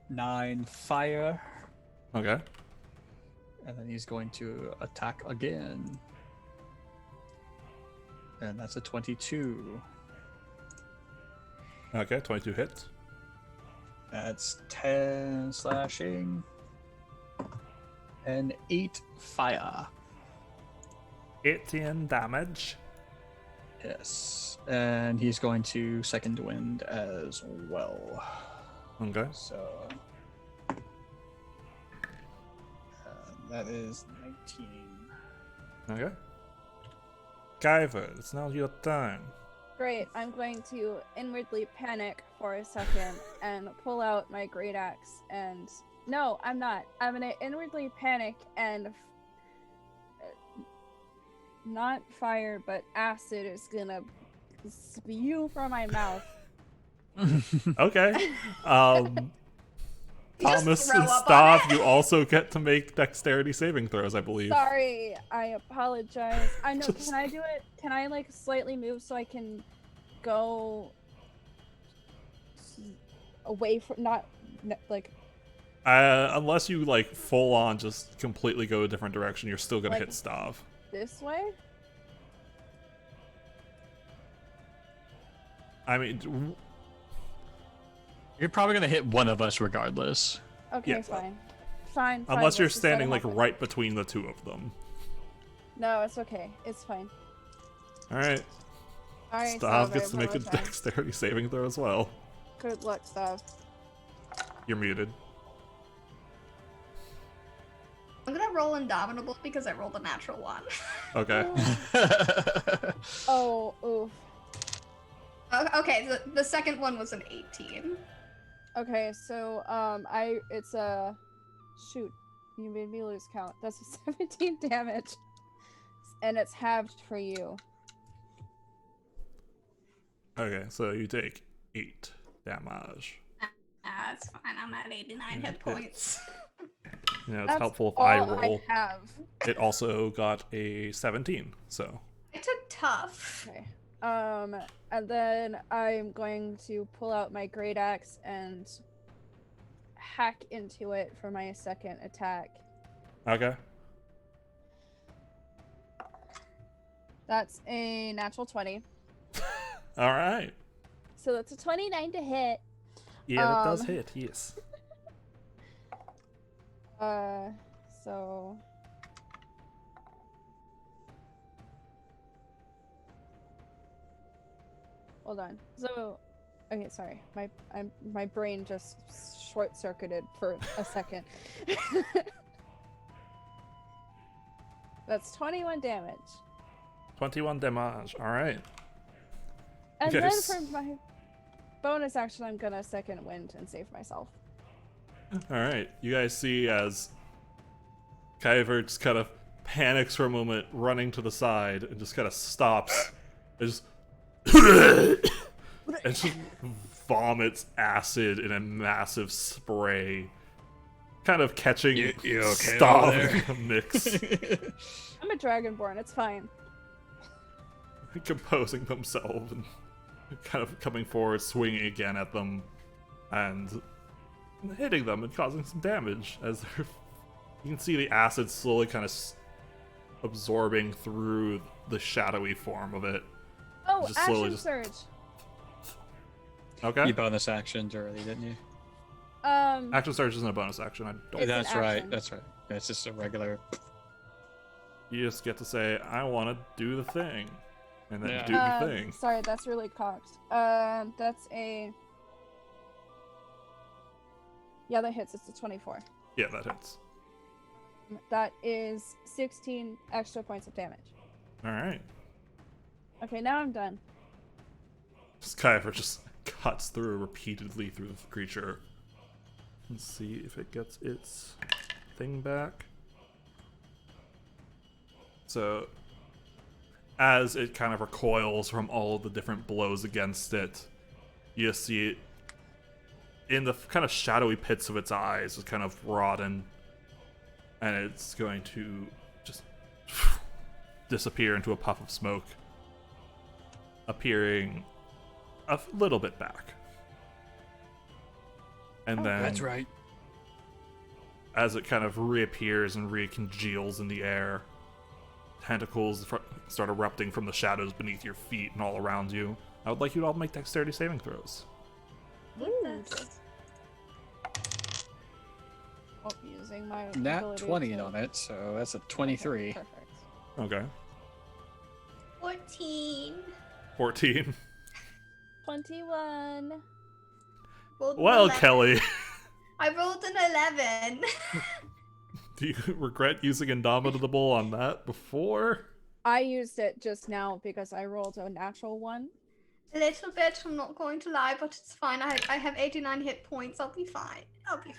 9 fire, Okay. and then he's going to attack again. And that's a 22. Okay, 22 hits. That's 10 slashing, and 8 fire. 18 damage. Yes. And he's going to second wind as well. Okay. So that is 19. Okay. Kyver, it's now your turn. Great. I'm going to inwardly panic for a second and pull out my great axe and no, I'm not. I'm gonna inwardly panic and not fire, but acid is gonna spew from my mouth. Okay. Just Thomas throw and up on Stav, it. you also get to make dexterity saving throws, I believe. Sorry, I apologize. I know. Just- Can I do it? Can I like slightly move so I can go away from like Unless you like full on just completely go a different direction, you're still gonna Like- hit Stav. this way? I mean, You're probably going to hit one of us regardless. Okay, Yeah. fine. Fine. unless you're let's just let it standing like happen. right between the 2 of them. No, it's okay. It's fine. All right. All right, Stav gets to make a apologize. dexterity saving throw as well. Good luck, Stav. You're muted. I'm gonna roll Indomitable because I rolled a natural 1. Okay. Oh, oof. Okay, the second one was an 18. Okay, so it's a shoot. You made me lose count. That's a 17 damage, and it's halved for you. Okay, so you take 8 damage. That's fine. I'm at 89 hit points. You know, it's That's helpful if all I roll. I have. It also got a 17, so. I took tough. Okay. And then I'm going to pull out my great axe and hack into it for my second attack. Okay. That's a natural 20. All right. So that's a 29 to hit. Yeah, that does Um, hit, yes. So hold on. So okay, sorry. My brain just short-circuited for a second. That's 21 damage. 21 damage, all right. And Okay, then s- for my bonus action, I'm gonna second wind and save myself. All right. You guys see as Kyver just kind of panics for a moment, running to the side, and just kind of stops. And just and just vomits acid in a massive spray, kind of catching You okay Stav over there? in the mix, I'm a dragonborn. It's fine. composing themselves and kind of coming forward, swinging again at them, and hitting them and causing some damage. As they're, you can see the acid slowly kind of absorbing through the shadowy form of it. Oh, Just slowly action just- surge. Okay. You bonus actions already, didn't you? Action surge isn't a bonus action. I don't. It's an That's right. action. That's right. It's just a regular. You just get to say, "I want to do the thing." and then Yeah. do the thing. Sorry, that's really cocked. That's a. Yeah, that hits. It's a 24. Yeah, that hits. That is 16 extra points of damage. All right. Okay, now I'm done. Skyver just cuts through repeatedly through the creature. Let's see if it gets its thing back. So, as it kind of recoils from all of the different blows against it, you see it in the kind of shadowy pits of its eyes is kind of broaden, and it's going to just disappear into a puff of smoke, appearing a little bit back. And then, That's right. as it kind of reappears and recongeals in the air, tentacles start erupting from the shadows beneath your feet and all around you. I would like you to all make dexterity saving throws. Oh, using my Nat ability 20 to- on it, so that's a 23. Perfect. Okay. 14. 14. 21. Rolled an Well, 11. Kelly, I rolled an 11. do you regret using Indomitable on that before? I used it just now because I rolled a natural one. A little bit, I'm not going to lie, but it's fine. I have 89 hit points. I'll be fine. I'll be fine.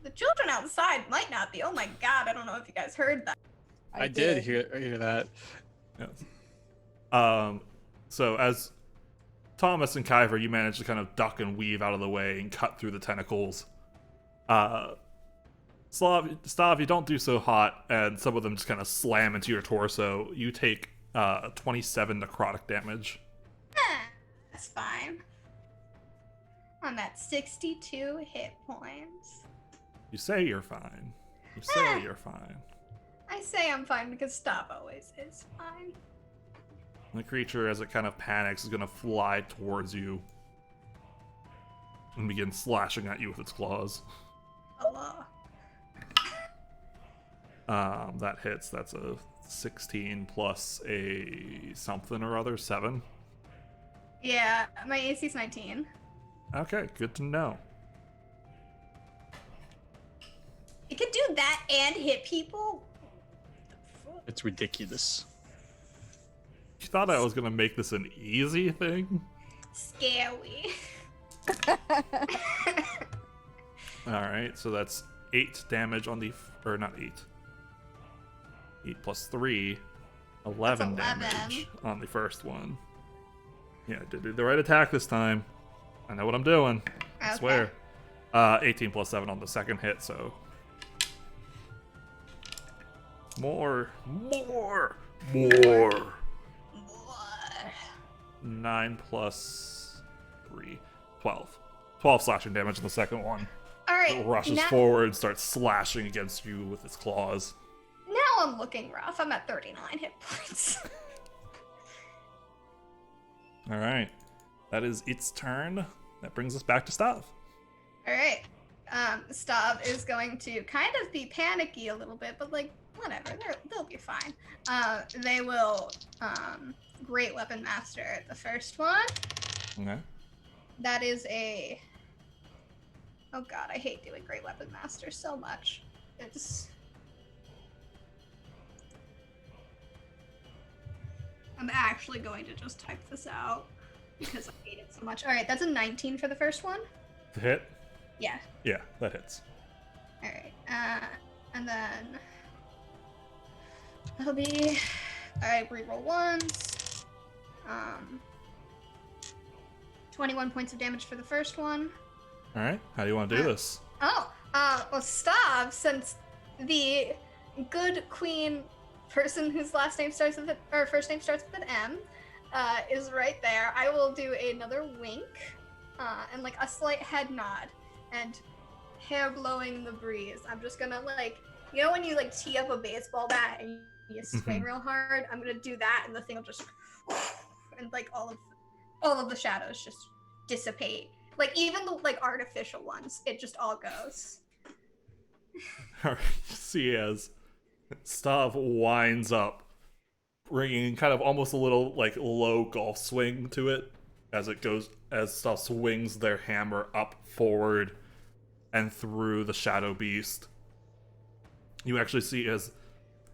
The children outside might not be. Oh my god, I don't know if you guys heard that. I did hear that. Yes. So as Thomas and Kyver, you manage to kind of duck and weave out of the way and cut through the tentacles. Stav, you don't do so hot, and some of them just kind of slam into your torso. You take 27 necrotic damage. That's fine. I'm at 62 hit points. You say you're fine. You say you're fine. I say I'm fine because Stav always is fine. The creature, as it kind of panics, is going to fly towards you and begin slashing at you with its claws. Hello. That hits. That's a 16 plus a something or other, 7. Yeah, my AC's 19. Okay, good to know. It could do that and hit people? It's ridiculous. You thought I was going to make this an easy thing? Scary. Alright, so that's 8 damage on the... or not 8. 8 plus 3. 11 That's 11. damage on the first one. Yeah, I did do the right attack this time. I know what I'm doing. I Okay. swear. 18 plus 7 on the second hit, so... More! 9 plus 3. 12. 12 slashing damage on the second one. Alright, It rushes now, forward and starts slashing against you with its claws. now I'm looking rough. I'm at 39 hit points. Alright. That is its turn. That brings us back to Stav. Alright. Stav is going to kind of be panicky a little bit, but like, whatever, they'll be fine. They will, Great Weapon Master the first one. Okay. That is a... Oh god, I hate doing Great Weapon Master so much. It's... I'm actually going to just type this out because I hate it so much. Alright, that's a 19 for the first one. To hit? Yeah. Yeah, that hits. Alright, and then... That'll be... I reroll once. 21 points of damage for the first one. Alright, how do you want to do this? Oh, well, Stav, since the good queen person whose last name starts with or first name starts with an M, is right there, I will do another wink, and like a slight head nod, and hair blowing in the breeze. I'm just gonna like, you know when you like tee up a baseball bat and you swing real hard? I'm gonna do that, and the thing will just, and like all of the shadows just dissipate. Like even the like artificial ones, it just all goes. Alright, see as Stav winds up bringing kind of almost a little like low golf swing to it as stuff swings their hammer up forward and through the Shadow Beast. You actually see as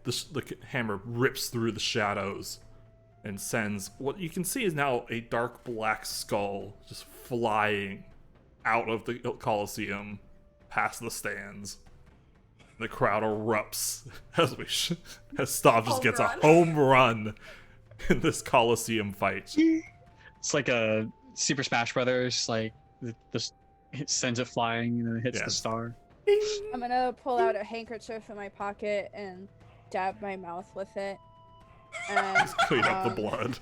the hammer rips through the shadows and sends what you can see is now a dark black skull just flying out of the Colosseum past the stands. The crowd erupts as Stav just gets a home run in this Colosseum fight. It's like a Super Smash Brothers, like it sends it flying and then it hits the star. I'm gonna pull out a handkerchief in my pocket and dab my mouth with it. And Just clean up the blood.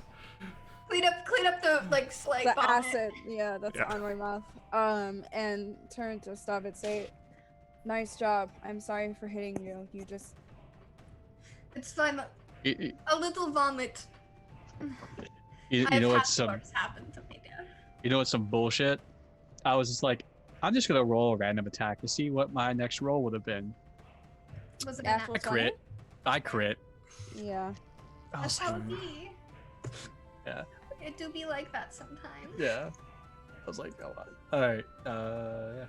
Clean up the like slight the vomit. acid, that's on my mouth. And turn to Stav and say, "Nice job. I'm sorry for hitting you. You just." It's fine. A little vomit. You I've know had what's some worse happen to me, Dad. you know what's some bullshit? I was just like, I'm just gonna roll a random attack to see what my next roll would have been. Was it Natural an I crit. I crit. Yeah. I That's was how like, it be. Yeah. It do be like that sometimes. Yeah. I was like, oh, all right. Yeah.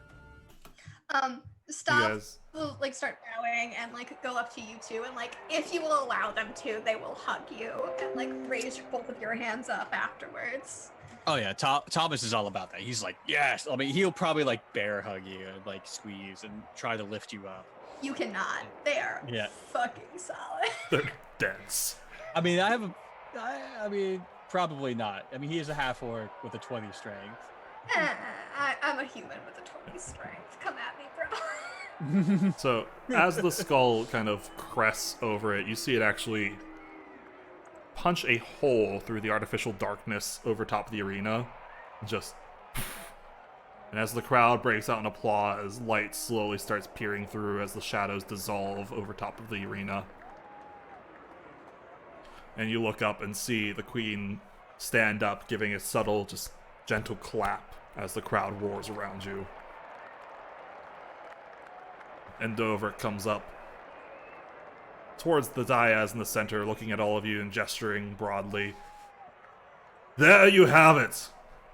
You Stop. guys, Will like start bowing and like go up to you two, and like if you will allow them to, they will hug you and like raise both of your hands up afterwards. Oh yeah, Thomas is all about that. He's like, yes. I mean, he'll probably like bear hug you and like squeeze and try to lift you up. You cannot. They are Yeah. fucking solid. they're dense. I mean, I mean, probably not. I mean, he is a half orc with a 20 strength. I'm a human with a 20 strength. Come at me, bro. So as the skull kind of crests over it, you see it actually punch a hole through the artificial darkness over top of the arena. Just. And as the crowd breaks out in applause, light slowly starts peering through as the shadows dissolve over top of the arena. And you look up and see the queen stand up, giving a subtle, just gentle clap as the crowd roars around you. And Dover comes up towards the dais in the center, looking at all of you and gesturing broadly. There you have it!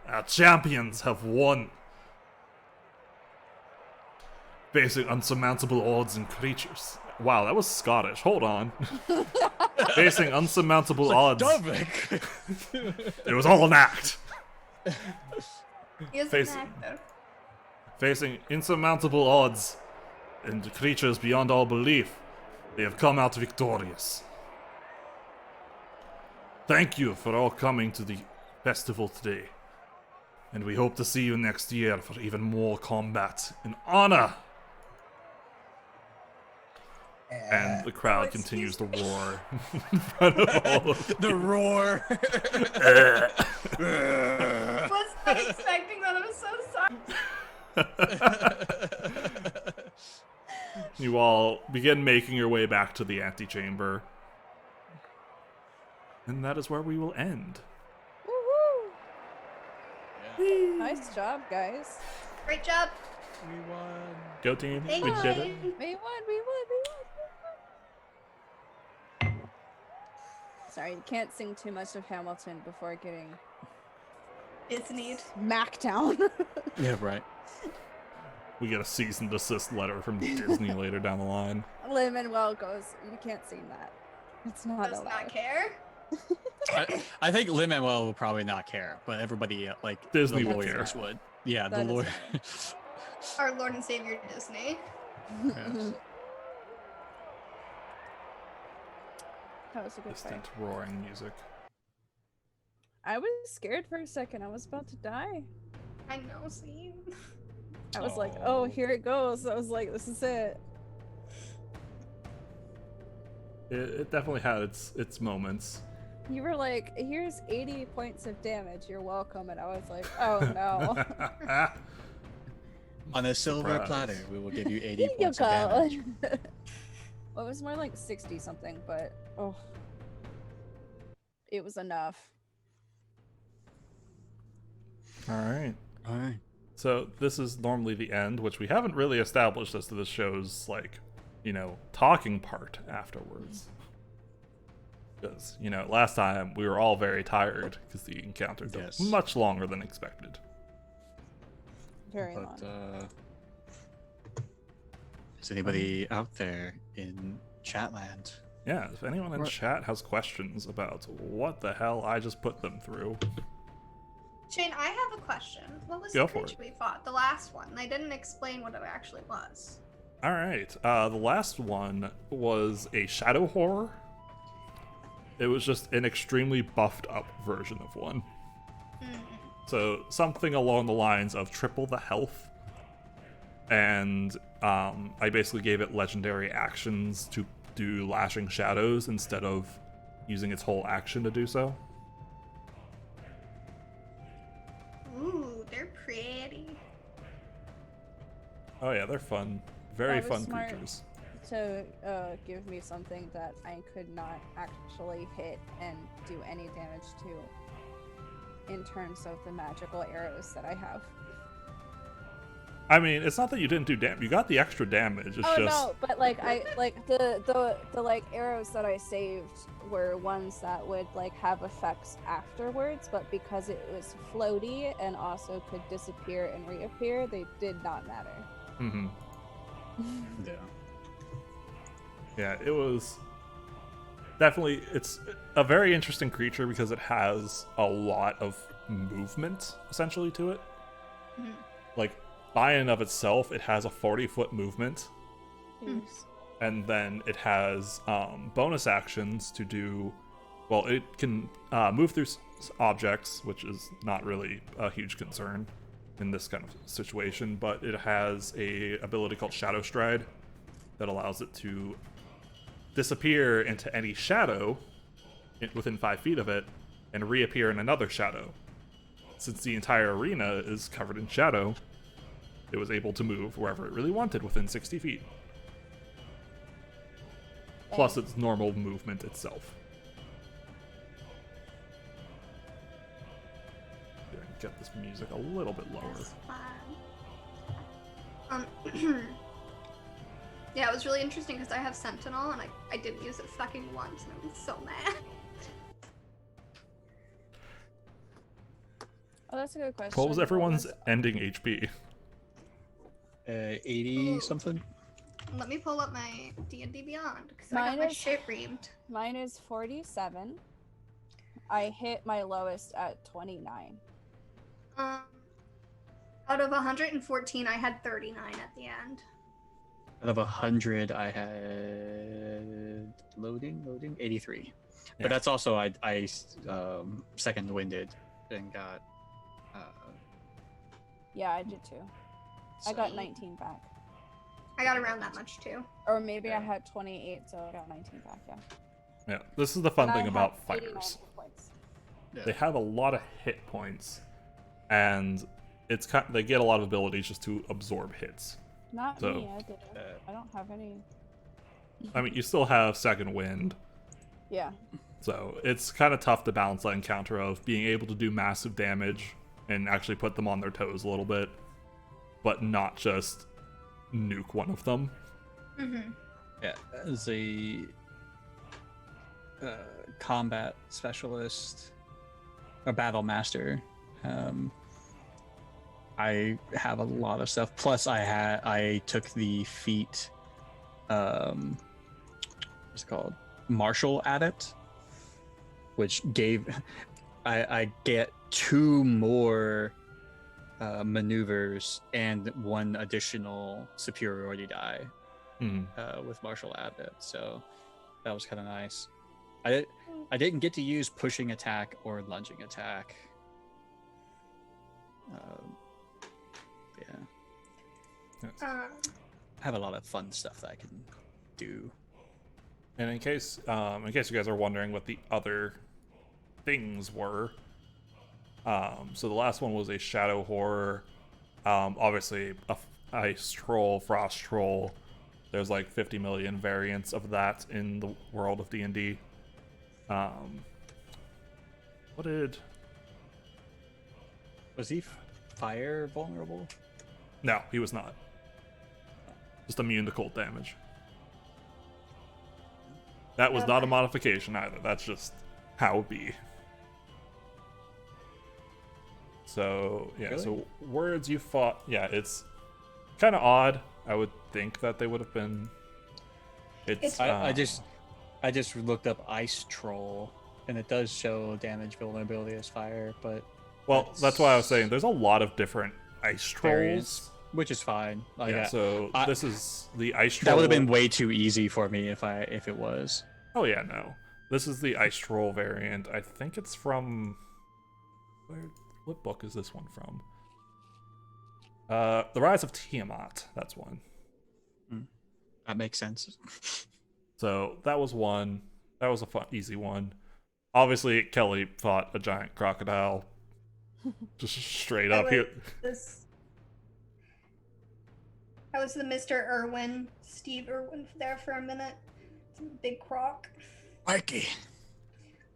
Our champions have won! Facing unsurmountable odds and creatures. Wow, that was Scottish. Hold on. Facing unsurmountable odds. Dovik! It was all an act. He is Face- an actor. Facing insurmountable odds and creatures beyond all belief, they have come out victorious. Thank you for all coming to the festival today, and we hope to see you next year for even more combat and honor. And the crowd continues to roar in front of all of The roar. Was not expecting that. I'm so sorry. you all begin making your way back to the antechamber. And that is where we will end. Woohoo! Nice job, guys. Great job. We won. Go team, Thank we you. did it. We won. Sorry, you can't sing too much of Hamilton before getting It's neat. smacked down. Yeah, right. We get a cease and desist letter from Disney later down the line. Lin-Manuel goes, "You can't sing that. It's not Does allowed." not care. I think Lin-Manuel will probably not care, but everybody like Disney the will lawyers care. would. Yeah, That the is lawyer. Our Lord and Savior Disney. Yes. That was a good fight. Distant roaring music. I was scared for a second. I was about to die. I know, see? I was like, "Oh, here it goes." I was like, "This is it." It definitely had its moments. You were like, "Here's 80 points of damage. You're welcome." And I was like, "Oh no." On a silver Surprise. platter, we will give you 80 Here you points of go. damage. Well, it was more like 60 something, but oh, it was enough. All right. All right. So this is normally the end, which we haven't really established as to the show's talking part afterwards. Because, last time we were all very tired because the encounter took Yes. much longer than expected. Very But long. is anybody out there in Chatland? Yeah, if anyone in Right. chat has questions about what the hell I just put them through, Shane, I have a question. What was Go the for creature we fought? The last one. They didn't explain what it actually was. all right. The last one was a shadow horror. It was just an extremely buffed up version of one. So something along the lines of triple the health. And I basically gave it legendary actions to do lashing shadows instead of using its whole action to do so. Ooh, they're pretty. Oh yeah, they're fun. Very That was fun smart. creatures. To give me something that I could not actually hit and do any damage to in terms of the magical arrows that I have. I mean, it's not that you didn't do damage. You got the extra damage. It's Oh just no, but like I like the like arrows that I saved were ones that would like have effects afterwards, but because it was floaty and also could disappear and reappear, they did not matter. Mhm. Yeah. Yeah, it was definitely, it's a very interesting creature because it has a lot of movement essentially to it. Like by and of itself, it has a 40-foot movement, Yes. and then it has bonus actions to do. Well, it can move through objects, which is not really a huge concern in this kind of situation, but it has a ability called Shadow Stride that allows it to disappear into any shadow within 5 feet of it and reappear in another shadow. Since the entire arena is covered in shadow, it was able to move wherever it really wanted within 60 feet. Plus its normal movement itself. Get this music a little bit lower. That's fine. Yeah, it was really interesting because I have Sentinel and I didn't use it fucking once and I was so mad. Oh, that's a good question. What was everyone's ending HP? 80 something. Let me pull up my D&D Beyond because I Mine got my is- shit reamed. Mine is 47. I hit my lowest at 29. Out of 114, I had 39 at the end. Out of 100, I had loading 83. Yeah. But that's also I second winded and got. Yeah, I did too. I got Sweet. 19 back. I got around that much too. Or maybe I Yeah. had 28, so I got 19 back, yeah. Yeah, this is the fun And I thing about have 89 fighters. hit points. They have a lot of hit points, and it's they get a lot of abilities just to absorb hits. Not So- me, I did it. I don't have any. I mean, you still have second wind, Yeah. so it's kind of tough to balance that encounter of being able to do massive damage and actually put them on their toes a little bit, but not just nuke one of them. Mm-hmm. Yeah, as a combat specialist, a battle master, I have a lot of stuff. Plus, I took the feat, what's it called, martial adept, which gave I get 2 more maneuvers and 1 additional superiority die Hmm. with martial adept. So that was kind of nice. I didn't get to use pushing attack or lunging attack. Yeah, I have a lot of fun stuff that I can do. And in case you guys are wondering what the other things were, so the last one was a shadow horror. Obviously, a ice troll, frost troll. There's like 50 million variants of that in the world of D&D. What did? Was he fire vulnerable? No, he was not. Just immune to cold damage. That was not a modification either. That's just how it be. So, yeah, Really? so words you fought. Yeah, it's kind of odd. I would think that they would have been. I just looked up ice troll, and it does show damage vulnerability as fire, but Well, that's why I was saying there's a lot of different ice trolls. variants, which is fine. Like, Yeah, so this is the ice troll. that would have been way too easy for me if it was. Oh yeah, no. This is the ice troll variant. I think it's from what book is this one from? The Rise of Tiamat. That's one. That makes sense. So that was one. That was a fun, easy one. Obviously, Kelly fought a giant crocodile. Just straight up here. I was the Mr. Irwin, Steve Irwin there for a minute. Big croc. Mikey.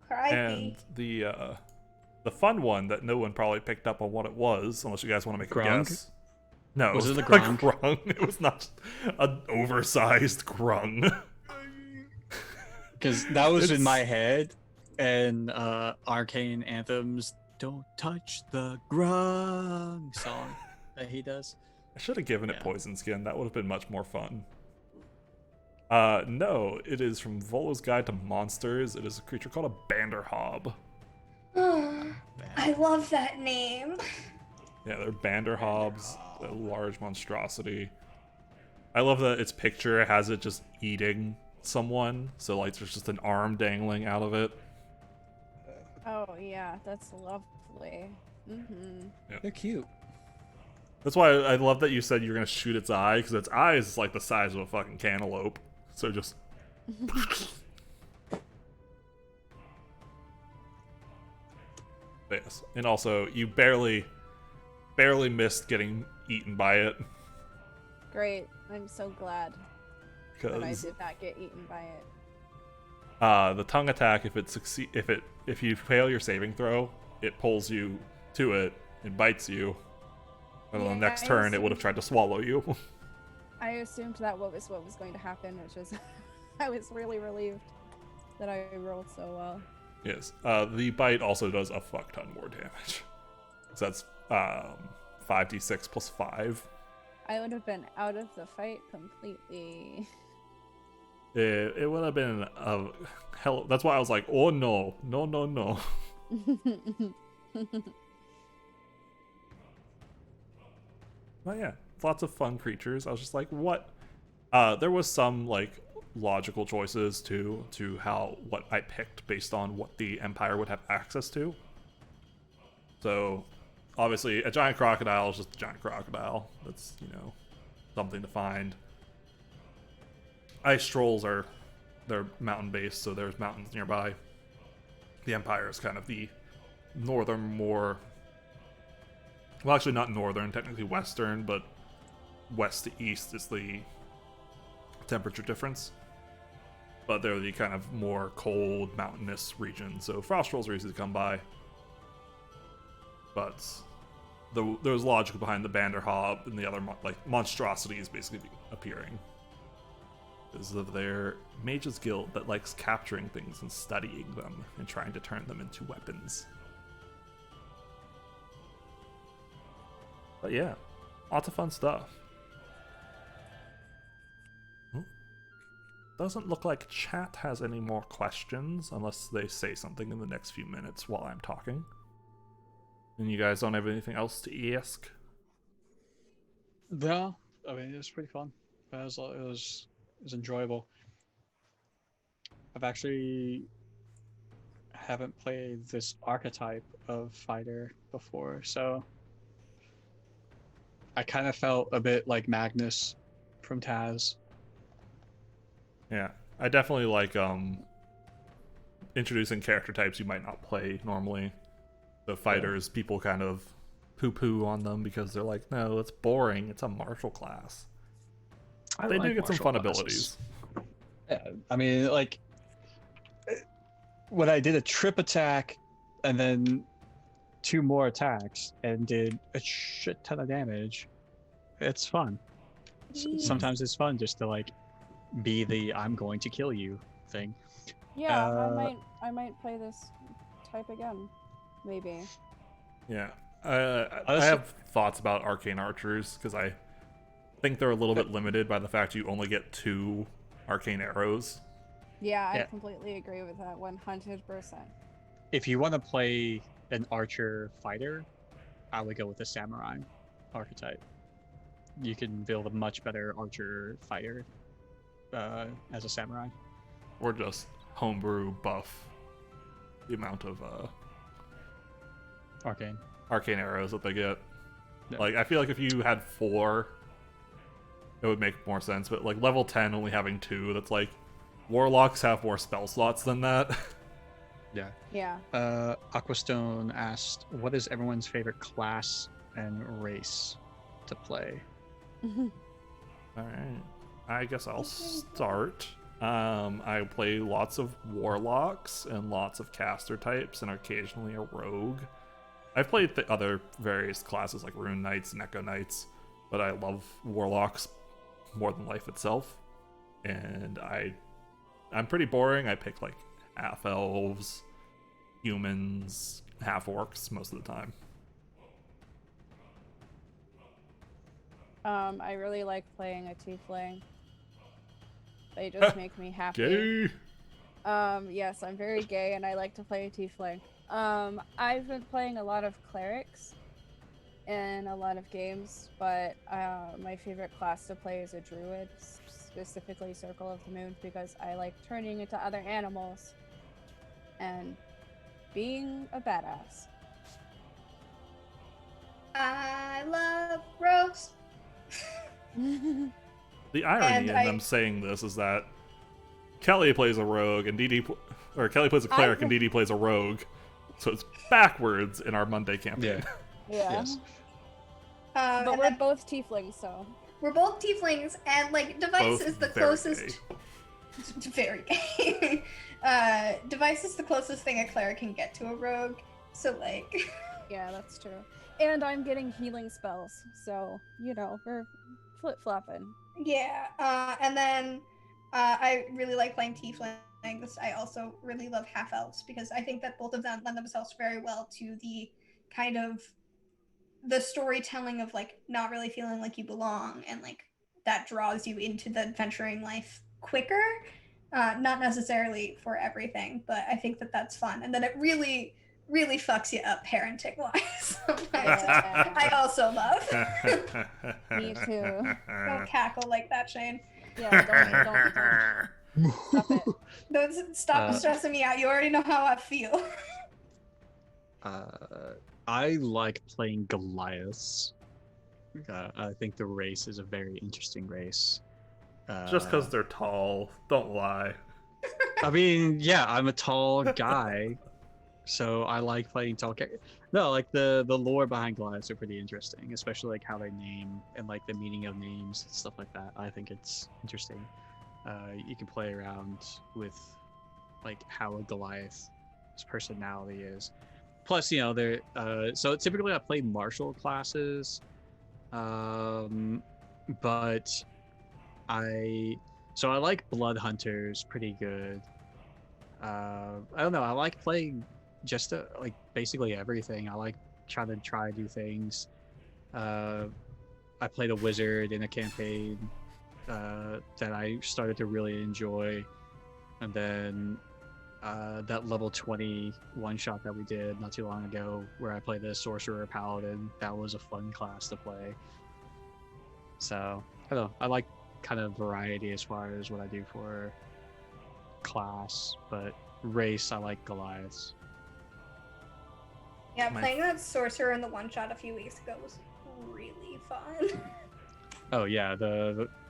Crikey. And the fun one that no one probably picked up on what it was, unless you guys want to make Grung? a guess. No, Was it the not grung? grung? It was not an oversized grung. Because that was in It's- my head, and Arcane Anthem's "Don't Touch the Grung" song that he does. I should have given it Yeah. Poison Skin. That would have been much more fun. No, it is from Volo's Guide to Monsters. It is a creature called a Banderhob. I love that name. Yeah, they're Banderhobs, a large monstrosity. I love that its picture has it just eating someone, so like there's just an arm dangling out of it. Oh yeah, that's lovely. Mm-hmm. They're cute. That's why I love that you said you're gonna shoot its eye, because its eye is like the size of a fucking cantaloupe. So just. Yes, and also you barely missed getting eaten by it, Great. I'm so glad that I because did not get eaten by it. the tongue attack, if you fail your saving throw, it pulls you to it and bites you. And on the Yeah, next I turn, it would have assumed- tried to swallow you. I assumed that what was going to happen, which is I was really relieved that I rolled so well. Yes. The bite also does a fuck ton more damage. So that's 5d6 plus 5. I would have been out of the fight completely. It would have been a hell. That's why I was like, oh no, no, no, no. But yeah, lots of fun creatures. I was just like, what? There was some like logical choices to what I picked based on what the Empire would have access to. So obviously a giant crocodile is just a giant crocodile. That's, something to find. Ice trolls they're mountain based, so there's mountains nearby. The Empire is kind of the northern, well, actually not northern, technically western, but west to east is the temperature difference. But they're the kind of more cold, mountainous region, so frost trolls are easy to come by. But there's logic behind the Banderhob and the other monstrosities basically appearing. Because of their mage's guild that likes capturing things and studying them and trying to turn them into weapons. But yeah, lots of fun stuff. Doesn't look like chat has any more questions unless they say something in the next few minutes while I'm talking. And you guys don't have anything else to ask? No, I mean it was pretty fun. It was enjoyable. I've actually haven't played this archetype of fighter before, so I kind of felt a bit like Magnus from Taz. Yeah, I definitely like introducing character types you might not play normally. The fighters, people kind of poo-poo on them because they're like, no, it's boring. It's a martial class. They do get some fun abilities. Yeah, I mean, like, when I did a trip attack and then 2 more attacks and did a shit ton of damage, it's fun. Sometimes it's fun just to, like, be the I'm going to kill you thing. Yeah, Uh, I might play this type again, maybe. Yeah. I Honestly, have thoughts about arcane archers because I think they're a little bit limited by the fact you only get 2 arcane arrows. Yeah, I Yeah. completely agree with that 100%. if you want to play an archer fighter, I would go with the samurai archetype. You can build a much better archer fighter as a samurai. Or just homebrew buff the amount of Arcane. arcane arrows that they get. Yeah. Like, I feel like if you had 4, it would make more sense. But like level 10 only having 2, that's like warlocks have more spell slots than that. Yeah. Yeah. Aquastone asked, "What is everyone's favorite class and race to play?" All right, I guess I'll start. I play lots of warlocks and lots of caster types, and occasionally a rogue. I've played the other various classes like rune knights and echo knights, but I love warlocks more than life itself. And I'm pretty boring. I pick like half elves, humans, half orcs most of the time. I really like playing a tiefling. They just make me happy. Gay. Yes, I'm very gay and I like to play a tiefling. I've been playing a lot of clerics in a lot of games, but my favorite class to play is a druid, specifically Circle of the Moon, because I like turning into other animals and being a badass. I love Rose. The irony And in them saying this is that Kelly plays a rogue and or Kelly plays a cleric and DD plays a rogue, so it's backwards in our Monday campaign. Yeah. Yes. But And we're then both tieflings, so. we're both tieflings, and like Device Both is the very closest. Very gay. Device is the closest thing a cleric can get to a rogue. So like, Yeah, that's true. And I'm getting healing spells, so, you know, we're flip-flopping. yeah. And then I really like playing tieflings. I also really love half elves because I think that both of them lend themselves very well to the kind of the storytelling of like not really feeling like you belong, and like that draws you into the adventuring life quicker. Not necessarily for everything, but I think that that's fun, and then it really really fucks you up parenting wise sometimes. Yeah. I also love. Me too. Don't cackle like that, Shane. Yeah, don't. Stop it. Don't stop stressing me out. You already know how I feel. I like playing Goliaths. I think the race is a very interesting race. Just because they're tall, don't lie. I mean, yeah, I'm a tall guy, so I like playing tall characters. No, like the lore behind Goliaths are pretty interesting, especially like how they name and like the meaning of names and stuff like that. I think it's interesting. You can play around with like how a Goliath's personality is. Plus, you know, they're so typically I play martial classes, but I like blood hunters pretty good. I don't know. I like playing just like basically everything. I like trying to try new things. I played a wizard in a campaign that I started to really enjoy, and then that level 20 one shot that we did not too long ago, where I played the sorcerer paladin. That was a fun class to play. So I don't know. I like kind of variety as far as what I do for class, but race I like Goliaths. Yeah, playing that sorcerer in the one shot a few weeks ago was really fun. Oh yeah,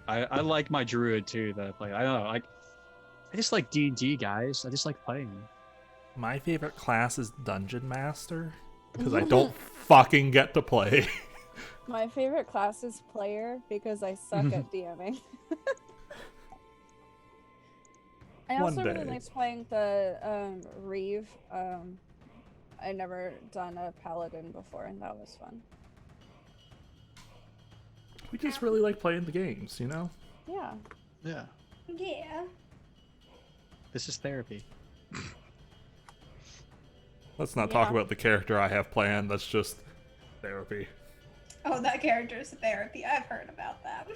I like my druid too. That I play. I don't know. I just like D&D, guys. I just like playing. My favorite class is Dungeon Master because I don't fucking get to play. My favorite class is player because I suck at DMing. I One also really day. liked playing the Reeve. I never done a paladin before, and that was fun. We just really like playing the games, you know? Yeah. Yeah. Yeah. This is therapy. Let's not talk Yeah. about the character I have planned. That's just therapy. Oh, that character's therapy. I've heard about that.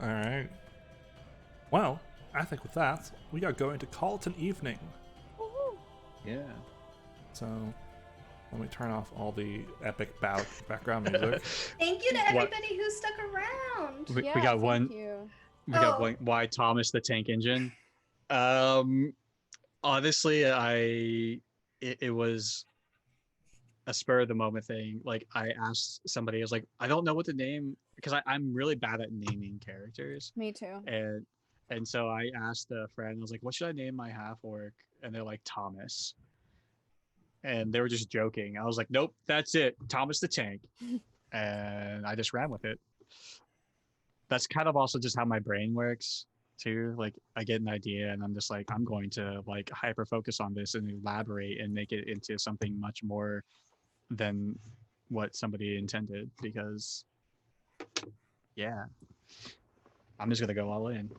All right. Well, I think with that, we are going to call it an evening. Yeah. So let me turn off all the epic background music. Thank you to What- everybody who stuck around. We Yeah, got thank one. you. We got Oh. one. Why Thomas the Tank Engine? Honestly, it was a spur of the moment thing. Like I asked somebody, I was like, I don't know what to name because I'm really bad at naming characters, Me too. and so I asked a friend, I was like, what should I name my half orc? And they're like Thomas, and they were just joking. I was like, nope, that's it, Thomas the Tank, and I just ran with it. That's kind of also just how my brain works too. Like I get an idea and I'm just like, I'm going to like hyper focus on this and elaborate and make it into something much more than what somebody intended, because yeah, I'm just gonna go all in.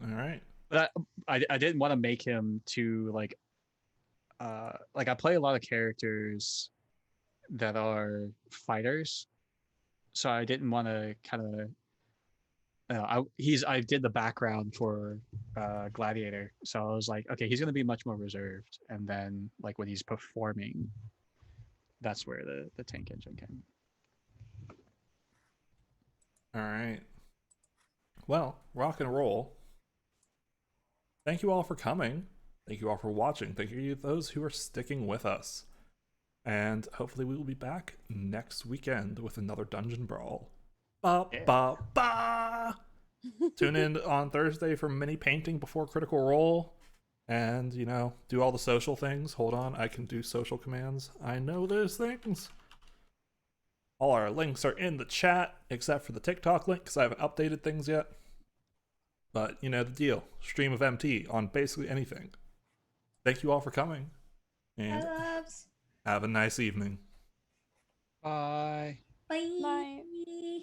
All right. But I didn't want to make him too like I play a lot of characters that are fighters, so I didn't want to kind of I did the background for Gladiator, so I was like, okay, he's gonna be much more reserved, and then like when he's performing, that's where the tank engine came. All right. Well, rock and roll. Thank you all for coming. Thank you all for watching. Thank you to those who are sticking with us. And hopefully we will be back next weekend with another Dungeon Brawl. Ba ba ba! Tune in on Thursday for mini painting before Critical Role. And, you know, do all the social things. Hold on, I can do social commands. I know those things. All our links are in the chat, except for the TikTok link, because I haven't updated things yet. But, you know the deal. Stream of MT on basically anything. Thank you all for coming. And Bye, loves. have a nice evening. Bye. Bye. Bye.